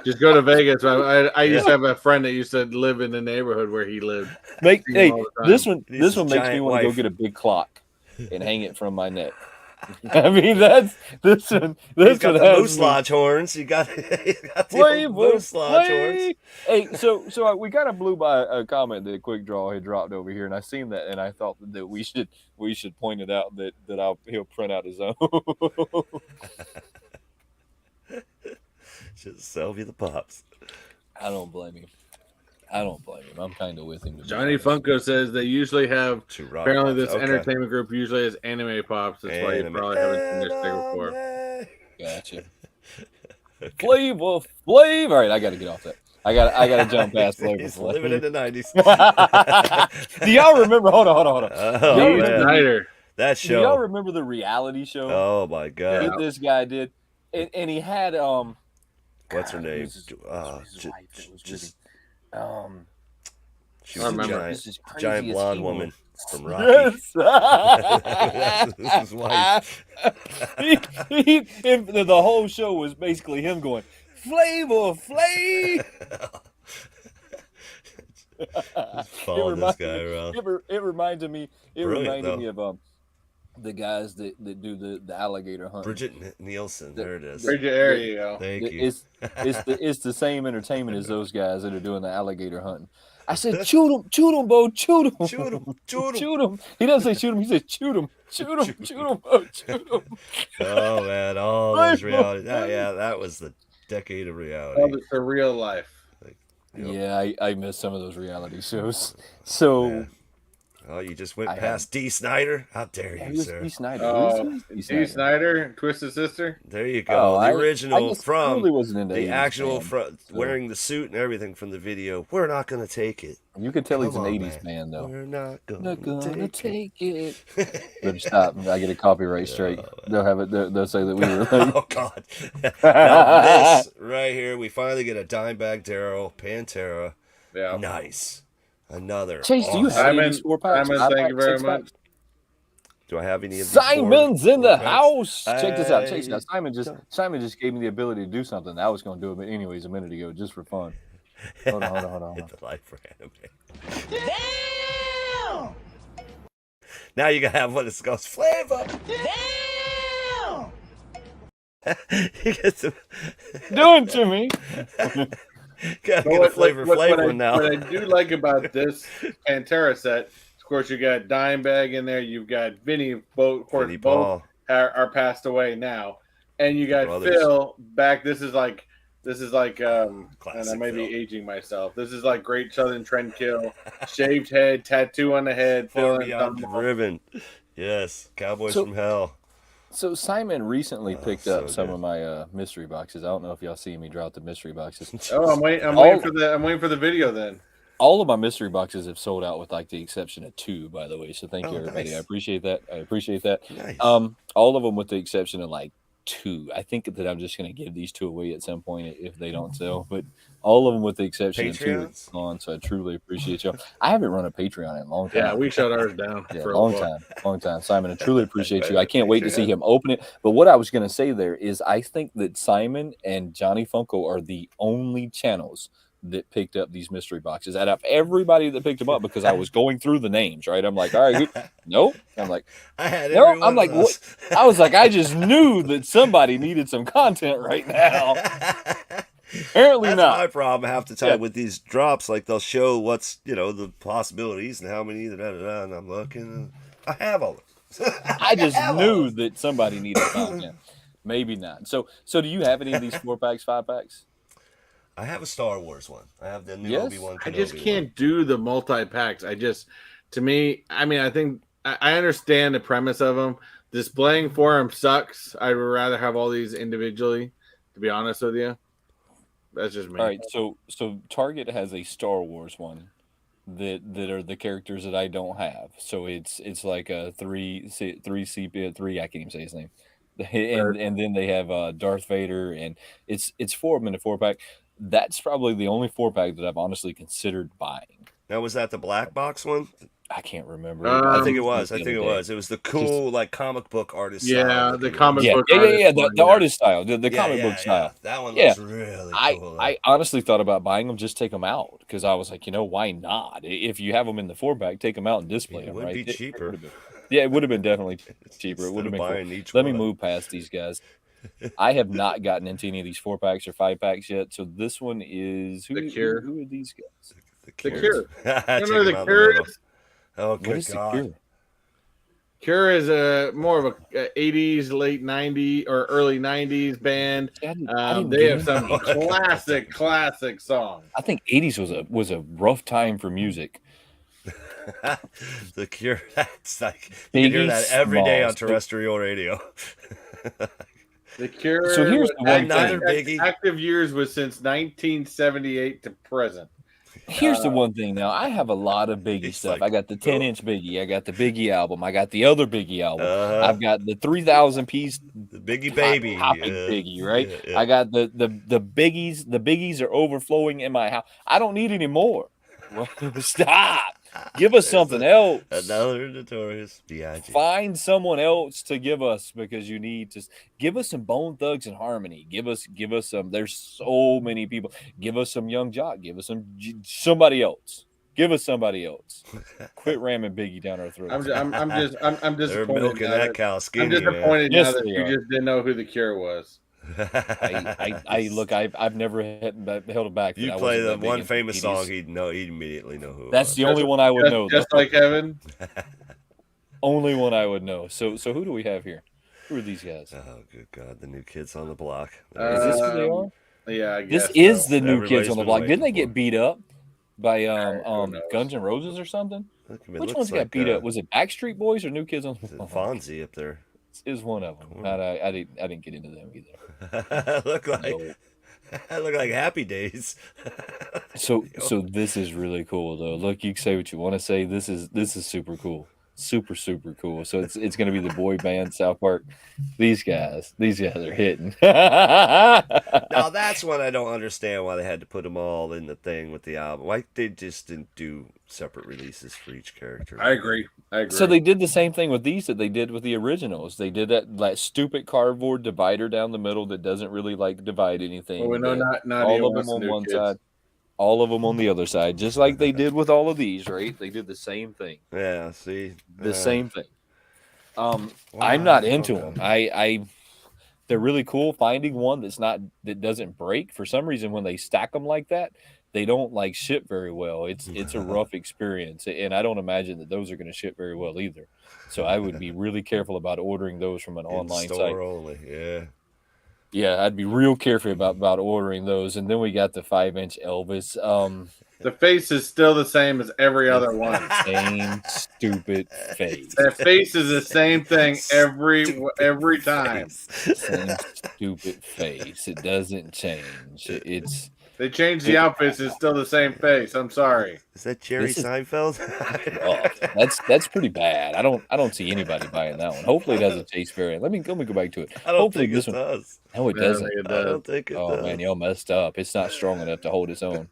Just go to Vegas. I used to have a friend that used to live in the neighborhood where he lived. Make See him hey all the time. this one He's this a one makes me giant want to go wife. get a big clock and hang it from my neck. I mean that's this one. He's This got one the has Moose me. Lodge horns. He's got the Flavor old Moose Lodge horns. Flav. Hey, so we kind of blew by a comment that Quick Draw had dropped over here, and I seen that, and I thought that we should point it out that he'll print out his own. Just sell you the pops. I don't blame him. I'm kind of with him. to be Johnny honest. Funko says they usually have. 2 rock Apparently, pops. this Okay. entertainment group usually has anime pops. That's why you Anime. probably haven't seen their sticker before. Anime. Gotcha. Flavor Flav. All right, I got to get off that. I got to jump past Flavor He's living in Flav. the 90s. Do y'all remember? Hold on. Oh, Y'all Dee man. Snyder. That Do y'all show. remember the reality show Oh, my God. that this guy did? And he had What's her God, name? who's his wife that was with him? She I was a remember. giant, This is crazy giant as blonde evil. woman from Rocky. Yes. That's his wife. And the whole show was basically him going, Flavor Flav. Just following this guy around. It reminded me. It Brilliant, reminded though. me of the guys that do the alligator hunt. Bridget Nielsen. There it is. Bridget, there you go. Thank you. It's the same entertainment as those guys that are doing the alligator hunting. I said, shoot him, Bo, shoot him. Shoot him. Shoot him. Shoot him. He doesn't say shoot him. He says shoot him, Bo, shoot him. Oh, man. All those reality. That was the decade of Oh, reality. the surreal life. Yep. Yeah, I miss some of those reality shows. So Man. Oh, you just went I past D. Snyder? How dare yeah, you, who's sir? D. Snyder? Oh, Who's D. D. Snyder? Snyder, Twisted Sister. There you Oh, go. The I original guess I from really wasn't into the 80s actual fan. So wearing the suit and everything from the video. We're not going to take it. you can tell he's Come an on, 80s man. fan, though. We're not going Not to gonna take take it. it. Better stop. I get a copyright strike. They'll have it. They'll say that we were like. Oh, God. Now, this right here, we finally get a Dimebag Darrell Pantera. Yeah. Nice. Another. Chase, do you have any of these Simon, 4-packs? Simon, thank you very much. Do I have any of these? Simon's in the 4-packs? house. Check this out. Check this out. Simon just gave me the ability to do something. I was going to do it, but anyways, a minute ago, just for fun. Hold on. Hit the light for anime. Damn! Now you gotta have one that goes flavor. Damn! You get some. Doing to me. Gotta get a flavor now. What I do like about this Pantera set, of course, you got Dimebag in there. You've got Vinny. Both, of course, Vinnie both Paul. are passed away now, and you got Brothers. Phil back. This is like, and I Classic may be Phil. aging myself. This is like Great Southern Trendkill, shaved head, tattoo on the head, Far Phil beyond the ribbon. Yes, Cowboys from Hell. So Simon recently picked up so some good. of my mystery boxes. I don't know if y'all see me drop the mystery boxes. Oh, I'm waiting for the video then. All of my mystery boxes have sold out with like the exception of 2, by the way. So thank you, everybody. Nice. I appreciate that. Nice. All of them with the exception of like 2. I think that I'm just going to give these 2 away at some point if they don't sell. But all of them with the exception of 2 Patreons? are gone. So I truly appreciate y'all. I haven't run a Patreon in a long time. Yeah, we shut ours down Yeah, for a long while. time, Simon. I truly appreciate you. I can't wait to see him open it. But what I was going to say there is I think that Simon and Johnny Funko are the only channels that picked up these mystery boxes out of everybody that picked them up, because I was going through the names, right? I'm like, all right, nope. I'm like, I had no. every I'm one like, of those. what? I was like, I just knew that somebody needed some content right now. Apparently That's not. my problem half the time Yeah. with these drops. Like they'll show what's the possibilities and how many and I'm looking. And I have all of them. I just knew that somebody needed content. Maybe not. So do you have any of these 4-packs, 5-packs? I have a Star Wars one. I have the new Yes? Obi-Wan Kenobi I just one. can't do the multi-packs. I think I understand the premise of them. Displaying for them sucks. I'd rather have all these individually, to be honest with you. That's just me. All right, so Target has a Star Wars one that are the characters that I don't have. So it's like a 3 sepia 3. I can't even say his name. And then they have Darth Vader, and it's 4 of them in a 4-pack. That's probably the only 4-pack that I've honestly considered buying. Now, was that the black box one? I can't remember. I think it was. It was the cool comic book artist style. Yeah, the comic Yeah, book. the artist style, the comic book style. That one looks really cool. I honestly thought about buying them, just take them out, because I was like, why not? If you have them in the 4-pack, take them out and display them. It would right? be cheaper. Yeah, it would have been definitely cheaper. It would have been cool. Let me move past these guys. I have not gotten into any of these 4-packs or 5-packs yet. So this one is The Cure. Who are these guys? The Cure. Check Remember them the out Cure? in the middle. Oh, What good is the God. Cure? Cure is a more of a 80s, late 90s or early 90s band. I didn't They have get some into classic songs. I think 80s was a rough time for music. The Cure. That's like you can hear that every day on terrestrial radio. The Cure. So here's the one Another thing. biggie. Active years was since 1978 to present. Here's the one thing. Now I have a lot of Biggie It's stuff. like, I got the 10-inch Biggie. I got the Biggie album. I got the other Biggie album. I've got the 3,000 piece The Biggie baby. topic Biggie, right? Yeah. I got the Biggies. The Biggies are overflowing in my house. I don't need any more. Stop. Give us something else. Another Notorious B.I.G. Find someone else to give us, because you need to give us some Bone Thugs and Harmony. Give us some. There's so many people. Give us some Young Jock. Give us somebody else. Give us somebody else. Quit ramming Biggie down our throats. I'm disappointed. They're milking now that cow skinny, I'm disappointed Yes, now that they you are. just didn't know who the Cure was. I look. I've never held it back. You I play wasn't the that big one into famous 80s. song, he'd immediately know who. That's the only one I would know. Just though. like Heaven. Only one I would know. So who do we have here? Who are these guys? Oh, good God! The new kids on the block. Is this who they are? Yeah, I This guess is so. the new Kids Everybody's on the been Block. Didn't they waiting get for. beat up by Who knows? Guns N' Roses or something? Look, I mean, Which looks ones got like beat up? Was it Backstreet Boys or New Kids on the is it Block? Fonzie up there. Is one of them. Cool. I didn't get into them either. look like No. I look like Happy Days. So this is really cool though. Look, you can say what you want to say. This is super cool. Super cool. So it's going to be the boy band South Park. These guys are hitting. Now that's one I don't understand why they had to put them all in the thing with the album. Why they just didn't do separate releases for each character. I agree. So they did the same thing with these that they did with the originals. They did that stupid cardboard divider down the middle that doesn't really like divide anything. Well, we know not all of them on one side, all of them on the other side, just like they did with all of these, right? They did the same thing. Yeah, see, The same thing. I'm not into them. They're really cool. Finding one that doesn't break for some reason when they stack them like that, they don't like ship very well. It's a rough experience, and I don't imagine that those are going to ship very well either. So I would be really careful about ordering those from an online store site. only. Yeah. Yeah, I'd be real careful about ordering those. And then we got the 5-inch Elvis. The face is still the same as every other one. Same stupid face. That face is the same thing every time. Same stupid face. It doesn't change. They changed the outfits. It's still the same face. I'm sorry. Is that Jerry Seinfeld? That's pretty bad. I don't see anybody buying that one. Hopefully it has a taste variant. Let me go back to it. I don't Hopefully think it does. No, it doesn't. I don't think it does. Oh man, y'all messed up. It's not strong enough to hold its own.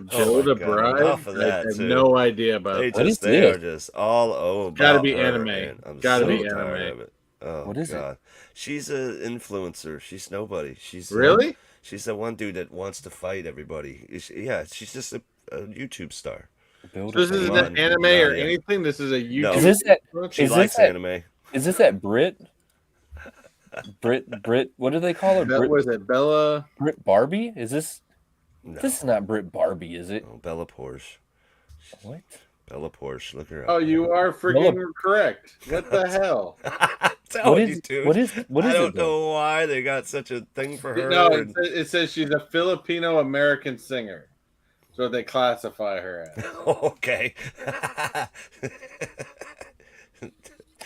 Joe the Bride. Enough of that, I have too. no idea about They that. they are just all over. Gotta be her, anime. man. I'm Gotta so be tired anime. of it. Oh, What is God. She's an influencer. She's nobody. She's Really? She's the one dude that wants to fight everybody. She's just a YouTube star. This isn't an anime or anything. This is a YouTube. No. Is this that? She Is likes this that- anime. Is this that Brit? Brit. What do they call her? What was it, Bella? Brit Barbie? Is this? No. This is not Brit Barbie, is it? Oh, Bella Porsche. What? Bella Porsche. Look her up. Oh, you are freaking correct. What the hell? What is I don't it? know why they got such a thing for her. No, it says she's a Filipino American singer. That's what they classify her as. Okay.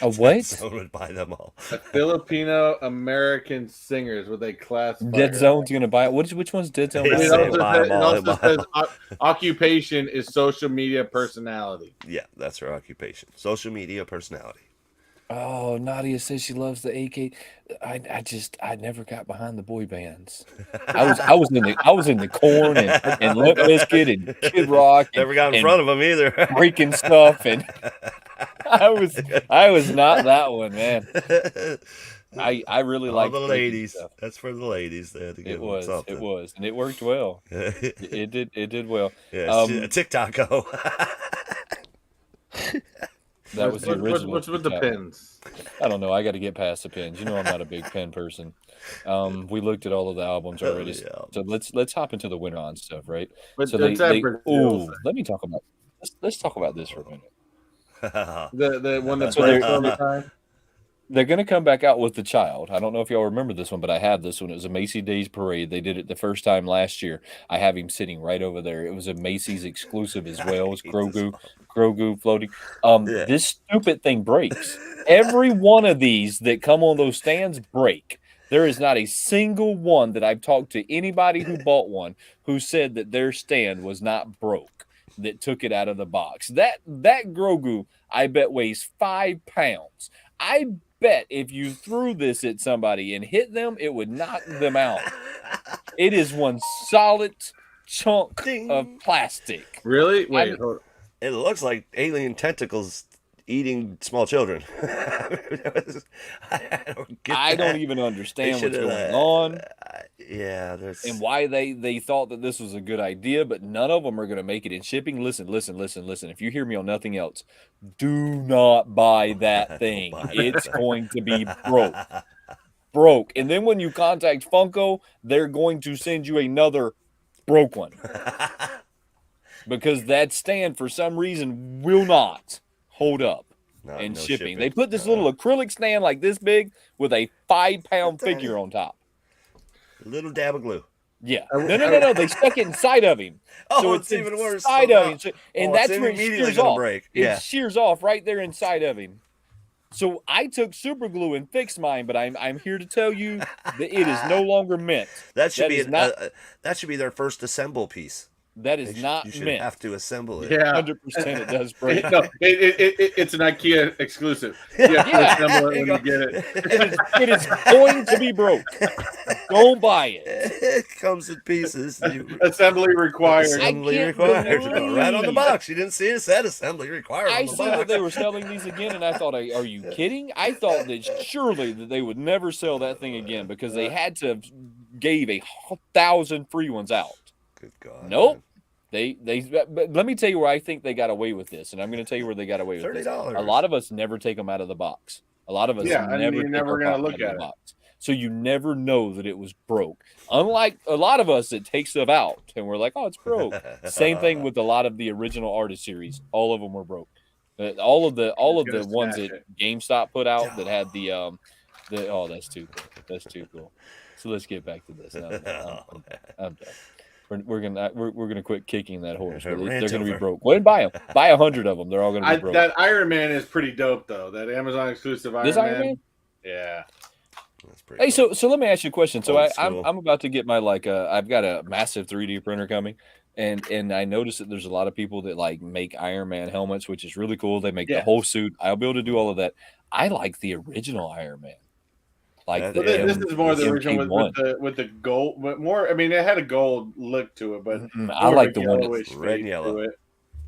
A what? Someone would buy them all. A Filipino American singer is what they classify. Dead her Zone's gonna buy it. Which one's Dead Zone? They as. say It buy 'em all, also says occupation is social media personality. Yeah, that's her occupation. Social media personality. Oh, Nadia says she loves the AK. I never got behind the boy bands. I was in the Corn and Limp Bizkit and Kid Rock. Never got in front of them either. Breaking stuff, and I was not that one, man. I really like the ladies. That's for the ladies. They had to give them something. It was, and it worked well. It did well. Yeah, TikTok. That was the original. What's with the pins? I don't know. I got to get past the pins. You know, I'm not a big pen person. We looked at all of the albums already, so let's hop into the winner on stuff, right? But so let me talk about. Let's talk about this for a minute. The one that breaks all the time. They're going to come back out with The Child. I don't know if y'all remember this one, but I have this one. It was a Macy's Days Parade. They did it the first time last year. I have him sitting right over there. It was a Macy's exclusive as well as Grogu floating. This stupid thing breaks. Every one of these that come on those stands break. There is not a single one that I've talked to anybody who bought one who said that their stand was not broke, that took it out of the box. That Grogu, I bet, weighs 5 pounds. I bet if you threw this at somebody and hit them, it would knock them out. It is one solid chunk of plastic. Really? Wait. It looks like alien tentacles eating small children. I don't even understand what's going on. Yeah, and why they thought that this was a good idea, but none of them are going to make it in shipping. Listen. If you hear me on nothing else, do not buy that thing. It's going to be broke. And then when you contact Funko, they're going to send you another broke one. Because that stand, for some reason, will not hold up in shipping. They put this little acrylic stand like this big with a 5-pound figure on top. A little dab of glue. Yeah. No. They stuck it inside of him. Oh, So it's even worse. inside of him. So, and that's where it immediately shears gonna off. break. It Yeah. shears off right there inside of him. So I took super glue and fixed mine, but I'm here to tell you that it is no longer meant. That should That be their first assemble piece. That is not You should meant. have to assemble it. Yeah, 100% it does break. No, it's an IKEA exclusive. You have to assemble it when you get it. It is going to be broke. Don't buy it. It comes in pieces. Assembly required. Assembly I required. can't Right on the believe- box. You didn't see it said assembly required I on the see that box. they were selling these again, and I thought, are you kidding? I thought that surely that they would never sell that thing again because they had to have gave 1,000 free ones out. Good God. Nope. But let me tell you where I think they got away with this, and I'm going to tell you where they got away with this. $30. A lot of us never take them out of the box. A lot of us Yeah, and never you're take never our gonna pop look out of at the it. box. So you never know that it was broke. Unlike a lot of us that take stuff out and we're like, oh, it's broke. Same thing with a lot of the original artist series. All of them were broke. All of the gonna ones smash that it. GameStop put out that had the oh, that's too cool. That's too cool. So let's get back to this. I'm done. We're gonna quit kicking that horse. They're gonna be broke. Go ahead and buy them. Buy 100 of them. They're all gonna be broke. That Iron Man is pretty dope though. That Amazon exclusive Iron This Man. Iron Man? Yeah. That's pretty Hey, cool. so let me ask you a question. So Old I'm school. about to get my I've got a massive 3D printer coming, and I noticed that there's a lot of people that like make Iron Man helmets, which is really cool. They make the Yeah. whole suit. I'll be able to do all of that. I like the original Iron Man. Like That- the But Yeah, this is more the original MK1. with the gold, but more. I mean, it had a gold look to it, but I more like of a the one. yellowish Red and fade yellow. to it.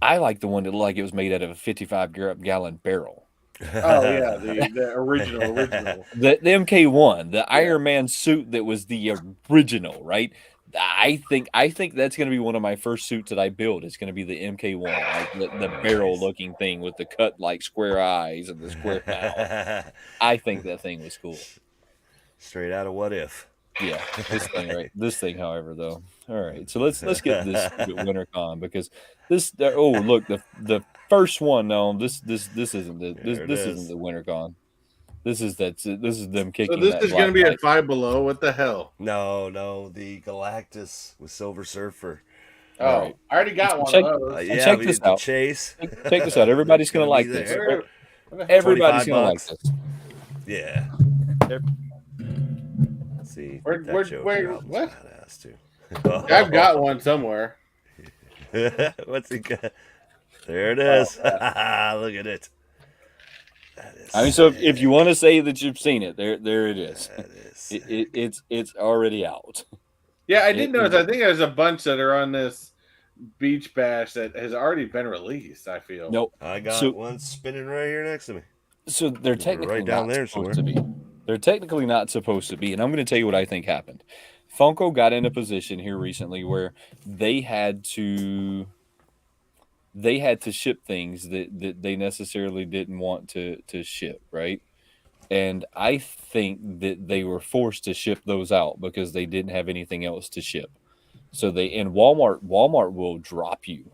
I like the one that looked like it was made out of a 55-gallon barrel. Oh yeah, the original. The MK1, the Iron Man suit that was the original, right? I think that's going to be one of my first suits that I build. It's going to be the MK1, like the barrel looking thing with the cut like square eyes and the square mouth. I think that thing was cool. Straight out of What If. Yeah, this thing, right? This thing, however, though. All right, so let's get this WinterCon because this. Oh, look, the first one. No, this isn't this isn't the WinterCon. This is them kicking. So this that is going to Black be Knight. at Five Below. What the hell? No, the Galactus with Silver Surfer. Oh, Right. I already got one Check- of those. Yeah, check we this did the out. Chase. Check this out. Everybody's It's gonna gonna like be this. there. Everybody's gonna like $25. this. Yeah. See, Where- that where- Joker where- album's what? badass too. I've got one somewhere. What's he got? There it is. Oh, Look at it. That is I mean, so if you want to say that you've seen it, there it is. That is sick. It's already out. Yeah, I did It- notice. I think there's a bunch that are on this Beach Bash that has already been released. I feel. Nope. I got So- one spinning right here next to me. So they're technically right down not there supposed to be. They're technically not supposed to be, and I'm going to tell you what I think happened. Funko got in a position here recently where they had to ship things that they necessarily didn't want to ship, right? And I think that they were forced to ship those out because they didn't have anything else to ship. So Walmart will drop you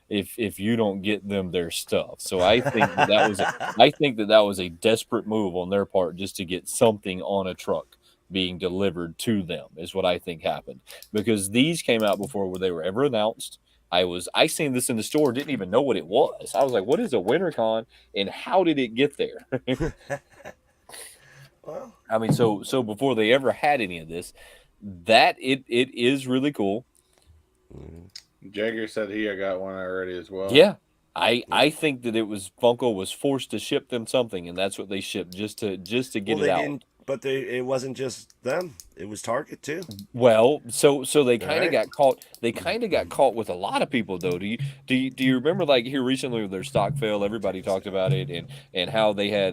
if you don't get them their stuff. So I think that was a desperate move on their part just to get something on a truck being delivered to them is what I think happened, because these came out before they were ever announced. I seen this in the store, didn't even know what it was. I was like, what is a WinterCon and how did it get there? Well, I mean, so before they ever had any of this, that it is really cool. Jagger said he got one already as well. Yeah. I think that Funko was forced to ship them something, and that's what they shipped just to get it out. But it wasn't just them. It was Target too. Well, so they kind of Right. got caught. They kind of got caught with a lot of people, though. Do you remember, like, here recently with their stock fail? Everybody talked about it, and how their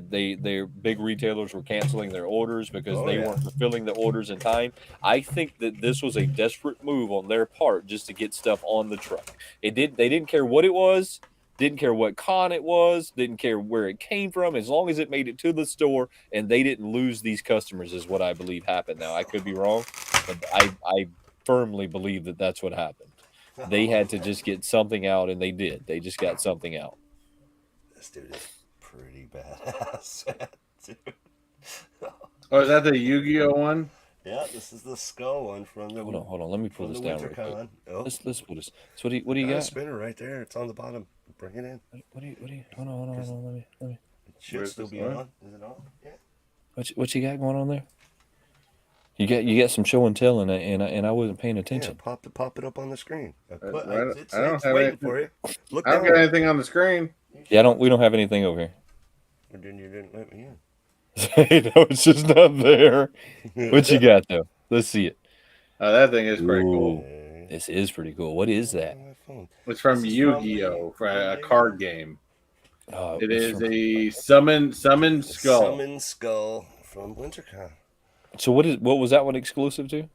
big retailers were canceling their orders because they weren't fulfilling the orders in time. I think that this was a desperate move on their part just to get stuff on the truck. They didn't care what it was. Didn't care what con it was, didn't care where it came from, as long as it made it to the store and they didn't lose these customers is what I believe happened. Now, I could be wrong, but I firmly believe that that's what happened. They had to just get something out, and they did. They just got something out. This dude is pretty badass. Dude. Oh, is that the Yu-Gi-Oh one? Yeah, the This is the skull one from the. Hold on. Let me pull from this the down real WinterCon. quick. Oh, Let's pull this. So what do you got a got? spinner right there. It's on the bottom. Bring it in. What do you? Hold on. Let me. It should Where's still this be one? on. Is it on? Yeah. What you got going on there? You got some show and tell, and I wasn't paying Yeah, attention. pop it up on the screen. I don't It's have waiting anything. for you. Look I don't down. got anything on the screen. Yeah, we don't have anything over here. Or you didn't let me No, it's just not there. in. What you got though? Let's see it. Oh, that thing is pretty cool. Ooh, this is pretty cool. What is that? On my phone. It's from This is Yu-Gi-Oh, for a card game. Oh, It it's is from- a summon skull. Summon skull from WinterCon. So what was that one exclusive to?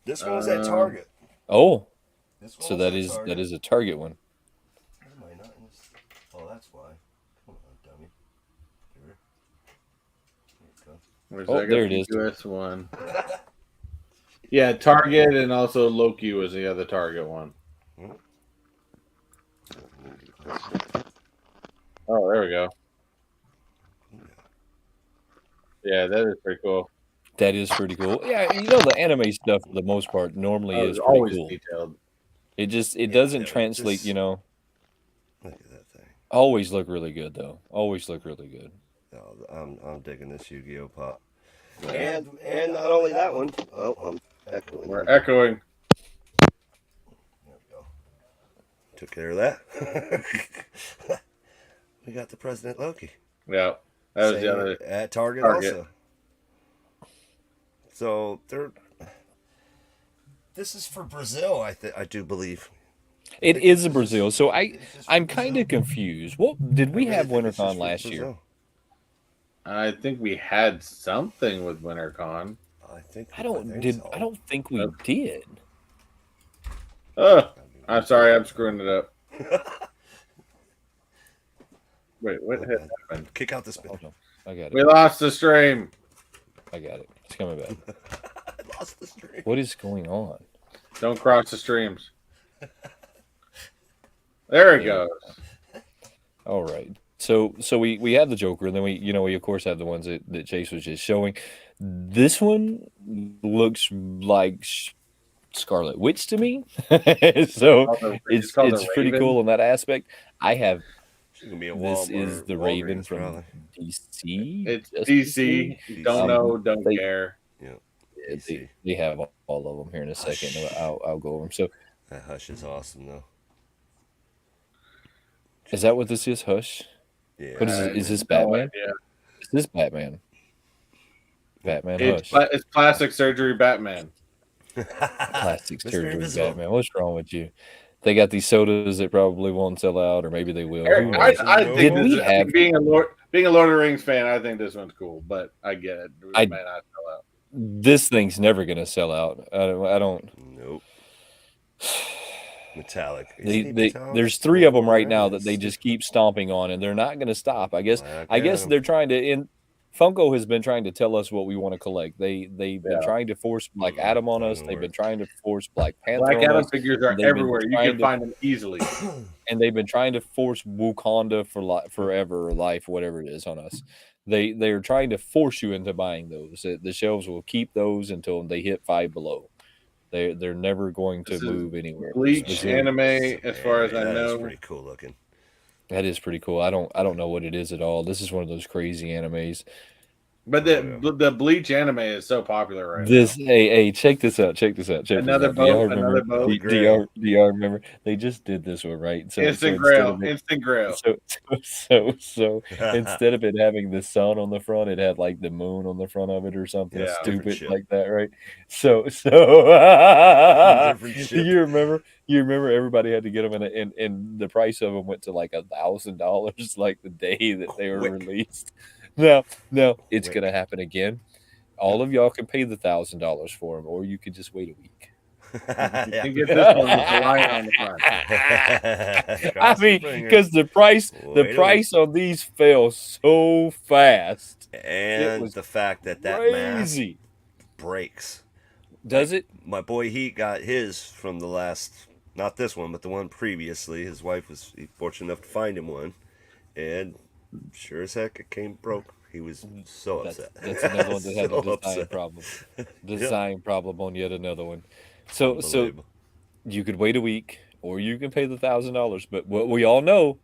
This one was at Target. Oh, This one so was that at is Target. a Target one. Why am I not in this? Oh, that's why. Come on, dummy. Here. Where's Oh, that? there it is. US one. Yeah, Target, and also Loki was the other Target one. Oh, there we go. Yeah, that is pretty cool. That is pretty cool. Yeah, you know the anime stuff for the most part normally Oh, is it's pretty always cool. detailed. It doesn't yeah, translate, just- you know. Look at that thing. Always look really good though. Always look really good. Oh, I'm digging this Yu-Gi-Oh pop. And not only that one. Oh, I'm echoing. We're echoing. There we go. Took care of that. We got the President Loki. Yeah, that was Same the other. at Target Target. also. So they're. This is for Brazil, I do believe. It is a Brazil, so I'm for kind Brazil. of confused. What did we I have really think it's just WinterCon for last year? Brazil. I think we had something with WinterCon. I think I don't think we Nope. did. I'm sorry, I'm screwing it up. Wait, what had happened? Kick out the spin. Hold on. I got We it. lost the stream. I got it. It's coming back. I lost the stream. What is going on? Don't cross the streams. There it Yeah. goes. All right. So we had the Joker, and then we of course have the ones that Chase was just showing. This one looks like Scarlet Witch to me. So it's called the pretty Raven. cool in that aspect. I have She's gonna be a this Walmart, is the Raven Walgreens, from probably. DC. It's Justice League. DC. Don't Um, know, don't they- care. Yeah, DC. they have all of them here in a second. I'll go over them. So That Hush is awesome, though. is that what this is? Hush. Yeah. What is I it? Is this have Batman? idea. Is this Batman? Batman It's, Hush. it's plastic surgery Batman. Plastic Mr. surgery Invisible. Batman. What's wrong with you? They got these sodas that probably won't sell out, or maybe they will. Who Eric, knows? I Did think we this have- being a Lord of the Rings fan, I think this one's cool, but I get it. I- It might not sell out. This thing's never gonna sell out. I don't. Nope. Metallic. There's 3 of them right now that they just keep stomping on, and they're not going to stop. I guess they're trying to. Funko has been trying to tell us what we want to collect. They've been trying to force Black Adam on us. They've been trying to force Black Panther Black on Adam us, figures are They've been everywhere. You trying can to- find them easily. and they've been trying to force Wakanda for forever or life, whatever it is, on us. They're trying to force you into buying those. The shelves will keep those until they hit 5 below. They're never going to This is move anywhere. Bleach Specific- anime, as far as I That is know. pretty cool looking. That is pretty cool. I don't know what it is at all. This is one of those crazy animes. But the Bleach anime is so popular right Hey, check this out. Check this out. Another Do y'all boat, remember? another boat. Do y'all remember? They just did this one, right? now. So Instant instead Grail. of it- Instant Grail. So instead of it having the sun on the front, it had like the moon on the front of it or something Yeah. Different stupid ship. like that, right? So Different ship. you remember everybody had to get them, and the price of them went to like $1,000 like the day that they were Quick. released. No, it's Quick. gonna happen again. All of y'all can pay the $1,000 for them, or you could just wait a week. You can get this one with the lion on the front. I mean, because the price Wait a price on these fell so fast. and was the fact that mask Crazy. breaks. Does it? My boy Heat got his from the last, not this one, but the one previously. His wife was fortunate enough to find him one, and sure as heck it came broke. He was so upset. That's another one that had a So design upset. problem. Design problem on yet another one. So Unbelievable. you could wait a week, or you can pay the $1,000. But what we all know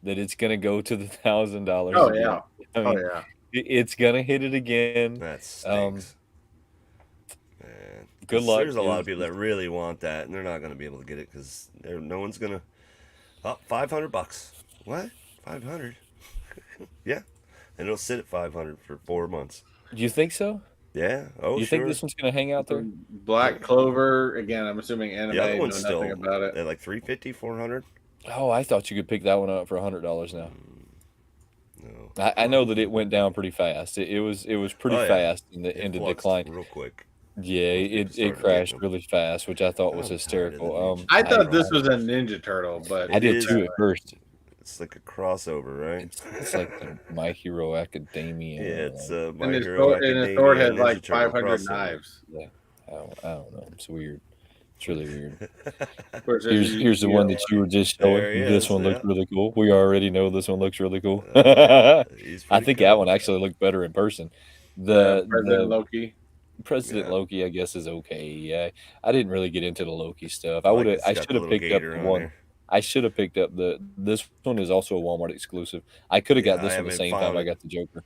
that it's going to go to the $1,000. Oh again. yeah. I mean, Oh yeah. it's going to hit it again. That stinks. Man. Good luck. There's a lot of people that really want that, and they're not going to be able to get it because no one's going to. Oh, $500. What? 500? Yeah. And it'll sit at 500 for 4 months. Do you think so? Yeah. Oh, You sure. think this one's going to hang out there? Black Clover again. I'm assuming anime The other know one's still nothing about it. they're like 350, 400. Oh, I thought you could pick that one up for $100 now. No. I know that it went down pretty fast. It was pretty fast in the fluxed decline. real quick. Yeah, it started crashed getting them. really fast, which I thought was I'm tired of the hysterical. ninja. I thought this was a Ninja Turtle, but I did is, too at first. It's like a crossover, right? It's like the My Hero Academia. Yeah, it's and My his Hero sword, and his Academia sword has Ninja like Turtle 500 crossover. knives. I don't know. It's weird. It's really weird. Of course, Here's the one that you were just showing. There he This is, one looks yeah. really cool. We already know this one looks really cool. He's I pretty think cool. that one actually looked better in person. President Loki. President Yeah. Loki, I guess, is okay. Yeah, I didn't really get into the Loki stuff. I like would it's I got should the have little picked up gator the on one. there. I should have picked up this one is also a Walmart exclusive. I could have got Yeah, this I one the haven't same time found I it. got the Joker.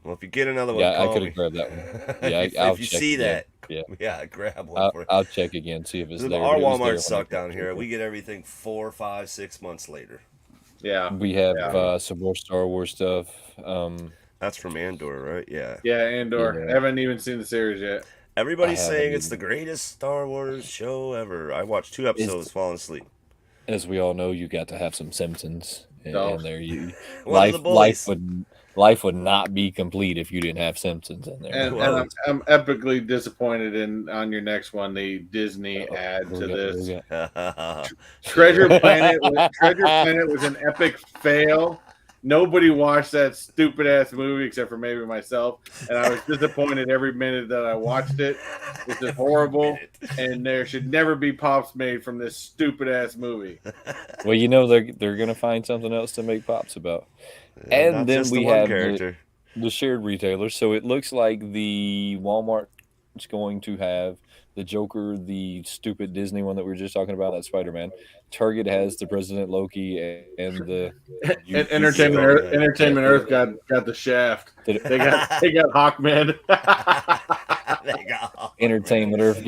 Well, if you get another one, Yeah, I call could me. have grabbed that one. Yeah, if, I'll if you check see again. that, Yeah. grab one for it. I'll check again, see if it's there. Our but it was there Walmart when suck I got down the here. Joker. We get everything 4, 5, 6 months later. Yeah. We have Yeah. some more Star Wars stuff. That's from Andor, right? Yeah. Yeah, Andor. Yeah. I haven't even seen the series yet. Everybody's I haven't saying it's either. the greatest Star Wars show ever. I watched 2 episodes, falling asleep. As we all know, you got to have some Simpsons in Oh. there. One of the boys. Life would not be complete if you didn't have Simpsons in there. And Whoa. I'm epically disappointed on your next one, the Disney add What to we got- what this. we got? Treasure Planet. Treasure Planet was an epic fail. Nobody watched that stupid ass movie except for maybe myself, and I was disappointed every minute that I watched it. It's just horrible, and there should never be pops made from this stupid ass movie. Well, you know they're gonna find something else to make pops about. And Not then just we the one have character. the shared retailers. So it looks like the Walmart is going to have the Joker, the stupid Disney one that we were just talking about, that Spider-Man. Target has the President Loki and the And Entertainment Earth got the Shaft. They got Hawkman. They got Entertainment Earth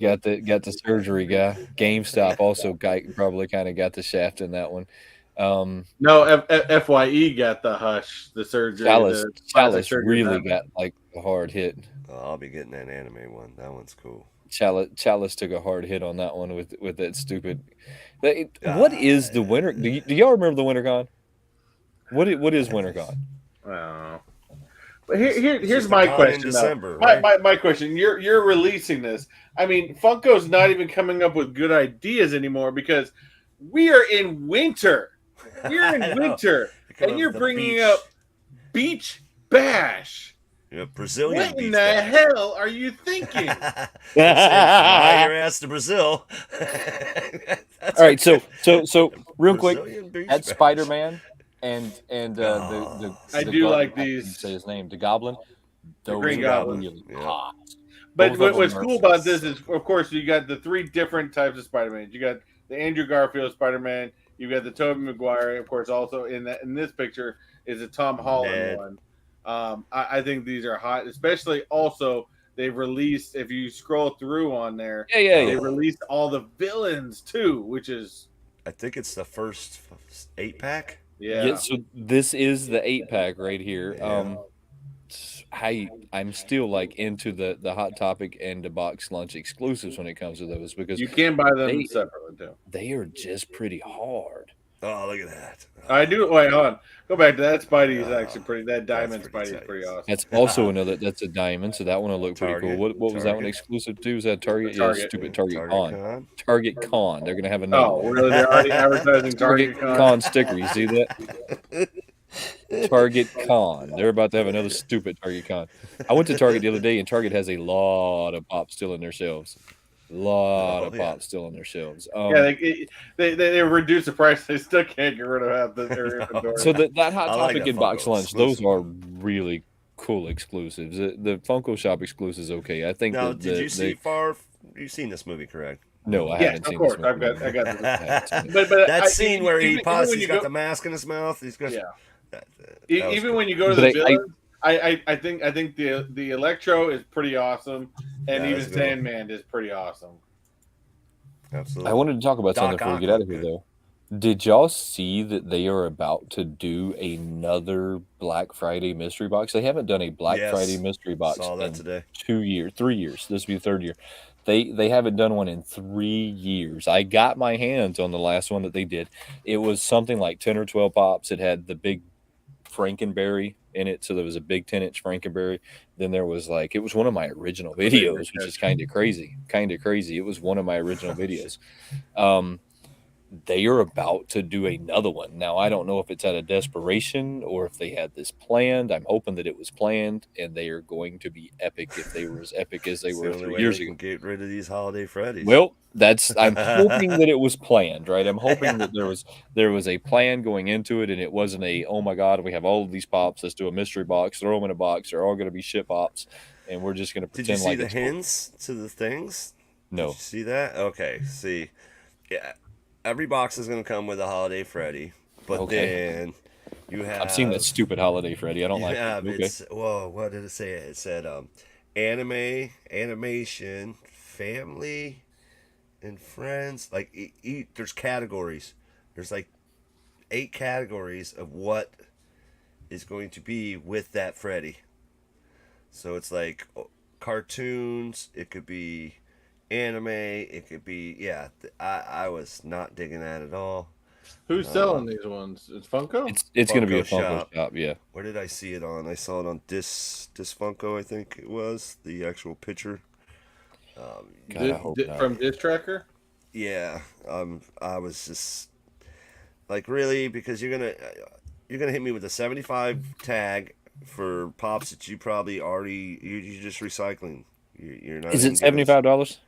got the surgery guy. GameStop also probably kind of got the Shaft in that one. No, FYE got the Hush, the surgery. Chalice really got like a hard hit. I'll be getting that anime one. That one's cool. Chalice took a hard hit on that one with that stupid. What is the winter? Do y'all remember the WinterCon? What is WinterCon? I don't know. But here's just my a con in question. December, though. right? My question. You're releasing this. I mean, Funko's not even coming up with good ideas anymore because we are in winter. We're I in know. winter, Because and you're the bringing beach. up Beach Bash. Yeah, Brazilian What in beach the bash. hell are you thinking? Fly your ass to Brazil. All right, so real quick, Brazilian beach that's bash. Spider-Man and the I the do gar- like I can't these. say his name, the Goblin. Those Green are Goblin. really Yeah. hot. But Both of what's them are- cool about this is, of course, you got the 3 different types of Spider-Man. You got the Andrew Garfield Spider-Man. You got the Tobey Maguire. Of course, also in this picture is a Tom Holland Ned. one. I think these are hot, especially also they've released. If you scroll through on there, Yeah. they released all the villains too, which is I think it's the first 8-pack. Yeah, so this is the 8-pack right here. Yeah. I'm still like into the Hot Topic and the box lunch exclusives when it comes to those because you can buy them They- separately too. they are just pretty hard. Oh, look at that. I do. Wait, hold on. Go back to that. Spidey is actually pretty. That That's diamond pretty Spidey is tight. pretty awesome. That's also that's a diamond, so that one will look pretty Target. cool. What was that one Target. exclusive to? Was that Target? Target. Yeah, stupid Target Target Con. Con. Target Con. They're gonna have a name. Oh, really? They're already advertising Target Target Con sticker. You see that? Target Con. They're about to have another stupid Target Con. I went to Target the other day, and Target has a lot of pops still in their shelves. Of yeah. pops still in their shelves. Yeah, they reduced the price. They still can't get rid of half their inventory. So that Hot I like Topic that and box Funko lunch, those exclusive. are really cool exclusives. The Funko Shop exclusives, okay. I think Now, that did you see You've seen this movie, correct? No, I Yes, haven't of seen this course. movie. I got I haven't seen it. but That scene where even when he's you got go, the mask in his mouth. He's got yeah. that was Even cool. when you go to But the I villains, I think the Electro is pretty awesome, and Yeah, even that's a good one. Sandman is pretty awesome. Absolutely. I wanted to talk about something Doc before we Ock get out looked of here, good. though. Did y'all see that they are about to do another Black Friday mystery box? They haven't done a Black Friday Yes, mystery box saw that in today. 2 years, 3 years. This will be the third year. They haven't done one in 3 years. I got my hands on the last one that they did. It was something like 10 or 12 pops. It had the big Frankenberry in it, so there was a big 10-inch Frankenberry. Then there was like, it was one of my original videos, which is kind of crazy. It was one of my original videos. They are about to do another one. Now, I don't know if it's out of desperation or if they had this planned. I'm hoping that it was planned, and they are going to be epic if they were as epic as they It's were the only 3 way years they ago. can get rid of these holiday Freddies. Well, I'm hoping that it was planned, right? I'm hoping that there was a plan going into it, and it wasn't a, oh my God, we have all of these pops. Let's do a mystery box. Throw them in a box. They're all going to be shit pops, and we're just going to Did you pretend see like the it's cool. hints to the things? Did No. you see that? Okay, see. Yeah, every box is going to come with a holiday Freddy, but Okay. then you have I've seen that stupid holiday Freddy. I don't you like have it. Okay. it's whoa, what did it say? It said animation, family, and friends. Like there's categories. There's like 8 categories of what is going to be with that Freddy. So it's like cartoons. It could be anime. It could be I was not digging that at all. Who's selling these ones? It's Funko. It's going to be a Funko Funko shop, yeah. Where did I see it on? I saw it on Funko, I think it was the actual picture. God, I hope not. From Disc Tracker. Yeah, I was just like, really, because you're gonna hit me with a 75 tag for pops that you probably already you're just recycling. You're not. Is even it giving us- $75?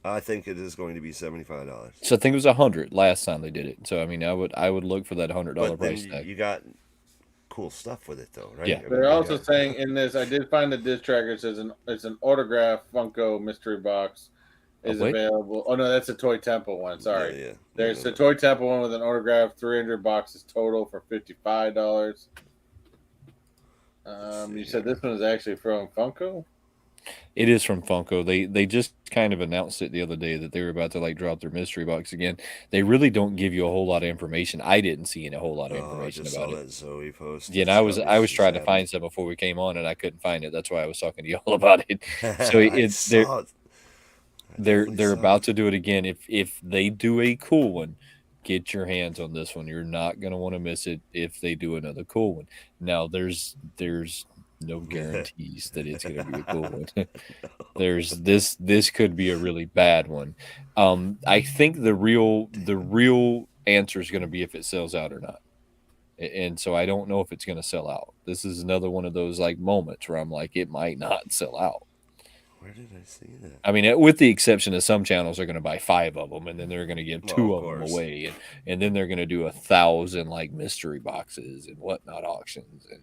I think it is going to be $75. So I think it was 100 last time they did it. So I mean, I would look for that $100 But then price tag. you got cool stuff with it, though, right? Yeah. I mean, They're you also got- saying in this, I did find the Disc Tracker. It says it's an autograph Funko mystery box is wait. available. Oh no, that's a Toy Temple one. Sorry. Yeah. There's the Toy Temple one with an autograph, 300 boxes total for $55. You said this one is actually from Funko? It is from Funko. They just kind of announced it the other day that they were about to like drop their mystery box again. They really don't give you a whole lot of information. I didn't see a whole lot of I information just about saw it. that Zoe post. Yeah, and I was trying to find some before we came on, and I couldn't find it. That's why I was talking to y'all about it. So they're about to do it again. If they do a cool one, get your hands on this one. You're not gonna want to miss it if they do another cool one. Now there's no guarantees that it's gonna be a cool one. There's this could be a really bad one. I think the real answer is gonna be if it sells out or not. And so I don't know if it's going to sell out. This is another one of those like moments where I'm like, it might not sell out. Where did I see that? I mean, with the exception of some channels are going to buy 5 of them, and then they're going to give 2 of them away, and then they're going to do 1,000 like mystery boxes and whatnot auctions and.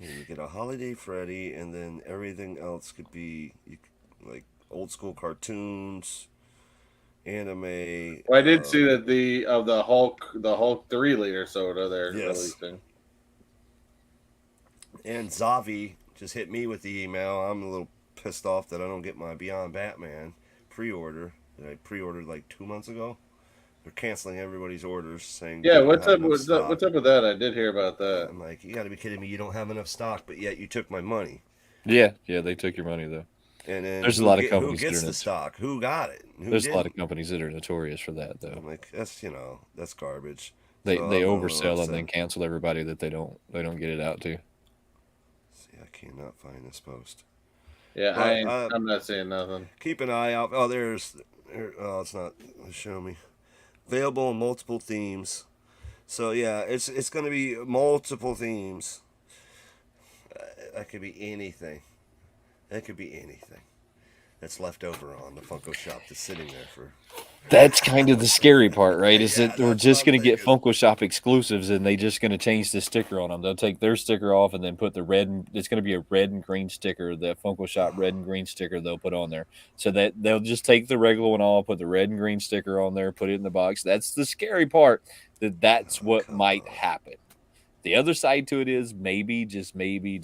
You get a holiday Freddy, and then everything else could be like old school cartoons, anime. Well, I did see that the Hulk 3-liter soda they're releasing. And Zavi just hit me with the email. I'm a little pissed off that I don't get my Beyond Batman pre-order that I pre-ordered like 2 months ago. They're canceling everybody's orders, saying, "Yeah, what's up with that? I did hear about that." I'm like, you got to be kidding me! You don't have enough stock, but yet you took my money. Yeah, they took your money though. And then there's a lot of companies who gets that are the stock? Who got it? There's a lot of companies that are notorious for that though. I'm like, that's garbage. They oversell and then cancel everybody that they don't get it out to. See, I cannot find this post. Yeah, I'm not saying nothing. Keep an eye out. Oh, it's not. Show me. Available in multiple themes. So yeah, it's going to be multiple themes. That could be anything. That could be anything. that's left over on the Funko shop that's sitting there for. That's kind of the scary part, right? Is Yeah, that we're that's just what I'm going to get thinking. Funko Shop exclusives, and they just going to change the sticker on them. They'll take their sticker off and then put the red. It's going to be a red and green sticker. The Funko Shop red and green sticker they'll put on there, so that they'll just take the regular one off, put the red and green sticker on there, put it in the box. That's the scary part. That's Oh, what come might on. happen. The other side to it is maybe, just maybe,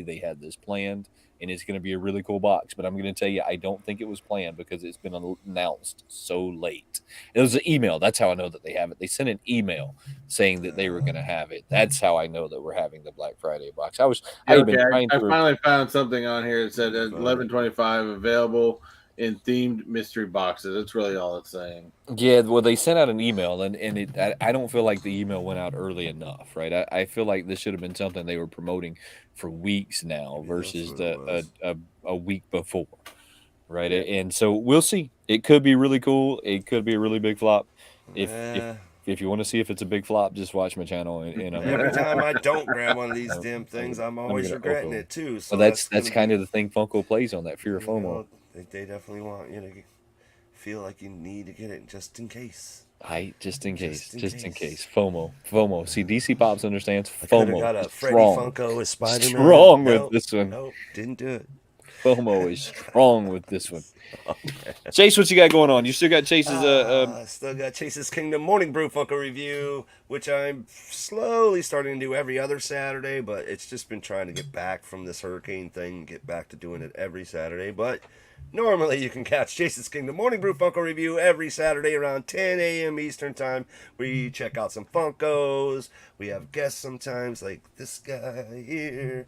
they had this planned and it's going to be a really cool box. But I'm going to tell you, I don't think it was planned because it's been announced so late. It was an email. That's how I know that they have it. They sent an email saying that they were going to have it. That's how I know that we're having the Black Friday box. I Yeah, had okay. been trying I to. finally found something on here. It said Funny. 1125 available in themed mystery boxes. That's really all it's saying. Yeah, well, they sent out an email, and I don't feel like the email went out early enough, right? I feel like this should have been something they were promoting for weeks now Maybe that's versus what it was. a week before, right? Yeah. And so we'll see. It could be really cool. It could be a really big flop. If you want to see if it's a big flop, just watch my channel, and Every time I don't grab one of these damn things, I'm I'm always gonna regretting FOMO. it too. So Well, that's gonna kind be, of the thing Funko plays on, that fear of you FOMO. know, they definitely want you to feel like you need to get it just in case. Just in case. case. FOMO. See, DC Pops understands I could have FOMO. got a is Freddy strong. Funko with Spider-Man. Strong with this one. Nope, didn't do it. FOMO is strong with this one. Chase, what you got going on? You still got Chase's Still got Chase's Kingdom Morning Brew Funko review, which I'm slowly starting to do every other Saturday, but it's just been trying to get back from this hurricane thing, get back to doing it every Saturday. But normally you can catch Chase's Kingdom Morning Brew Funko review every Saturday around 10 a.m. Eastern Time. We check out some Funkos. We have guests sometimes, like this guy here.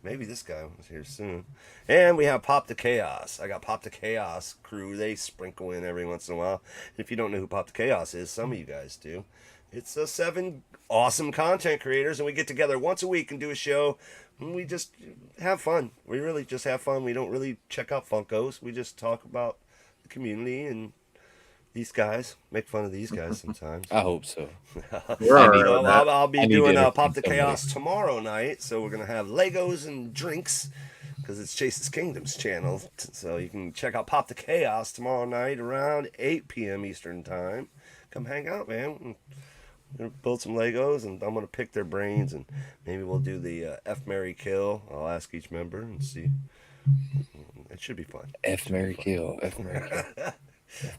Maybe this guy was here soon. And we have Pop the Chaos. I got Pop the Chaos crew. They sprinkle in every once in a while. If you don't know who Pop the Chaos is, some of you guys do. It's 7 awesome content creators, and we get together once a week and do a show. And we just have fun. We really just have fun. We don't really check out Funkos. We just talk about the community and these guys. Make fun of these guys sometimes. I hope so. I'll be doing to Pop the entertain Chaos tomorrow night, so we're gonna have Legos and drinks because it's Chase's Kingdoms channel. So you can check out Pop the Chaos tomorrow night around 8 p.m. Eastern Time. Come hang out, man. We're gonna build some Legos, and I'm gonna pick their brains, and maybe we'll do the F, Marry, Kill. I'll ask each member and see. It should be fun. F, Marry, Kill. F, Marry, Kill. Took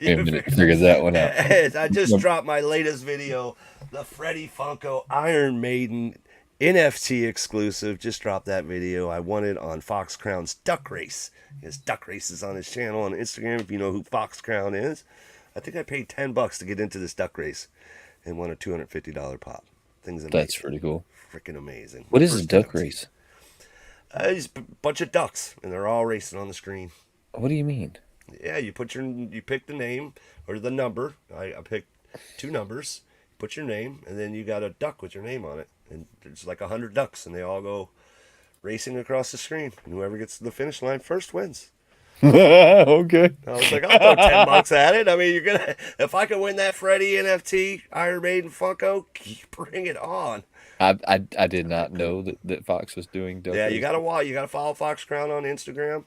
me a minute to figure that one out. I just dropped my latest video, the Freddy Funko Iron Maiden NFT exclusive. Just dropped that video. I won it on Fox Crown's Duck Race. His Duck Race is on his channel on Instagram. If you know who Fox Crown is, I think I paid $10 to get into this Duck Race and won a $250 pop. Things amazing. That's pretty cool. Freaking amazing. What is a Duck Race? It's a bunch of ducks, and they're all racing on the screen. What do you mean? Yeah, you pick the name or the number. I picked 2 numbers. Put your name, and then you got a duck with your name on it. And there's like 100 ducks, and they all go racing across the screen. And whoever gets to the finish line first wins. Okay. I was like, I'll throw $10 at it. I mean, if I could win that Freddy NFT Iron Maiden Funko, bring it on. I did not know that Fox was doing Duck Yeah, Race. you gotta follow Fox Crown on Instagram,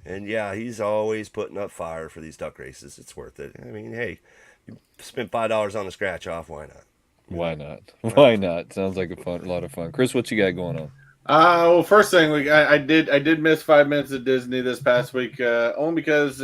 and yeah, he's always putting up fire for these duck races. It's worth it. I mean, hey, you spent $5 on a scratch off. Why not? Why not? Why not? Sounds like a lot of fun. Chris, what you got going on? Well, first thing, I did miss 5 minutes of Disney this past week, only because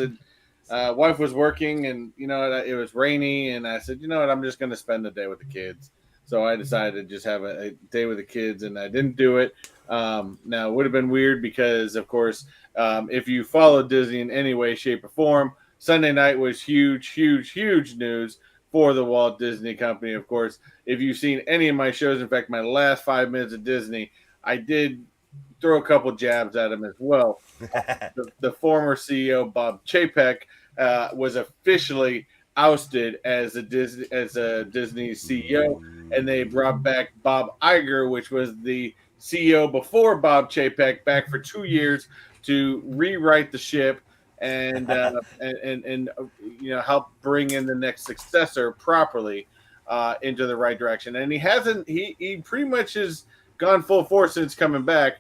wife was working, and it was rainy, and I said, I'm just going to spend the day with the kids. So I decided to just have a day with the kids, and I didn't do it. Now, it would have been weird because, of course, if you follow Disney in any way, shape, or form, Sunday night was huge, huge, huge news for the Walt Disney Company. Of course, if you've seen any of my shows, in fact, my last 5 minutes of Disney, I did throw a couple jabs at him as well. The former CEO, Bob Chapek, was officially ousted as a Disney CEO, and they brought back Bob Iger, which was the CEO before Bob Chapek, back for 2 years to rewrite the ship and help bring in the next successor properly into the right direction. And he pretty much has gone full force since coming back.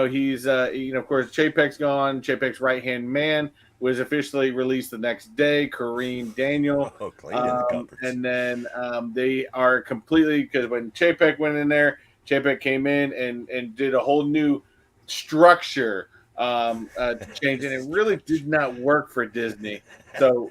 he's of course Chapek's gone. Chapek's right-hand man was officially released the next day, Kareem Daniel. Oh, clean in the conference. And then they are completely, because when Chapek went in there, Chapek came in and did a whole new structure change, and it really did not work for Disney. So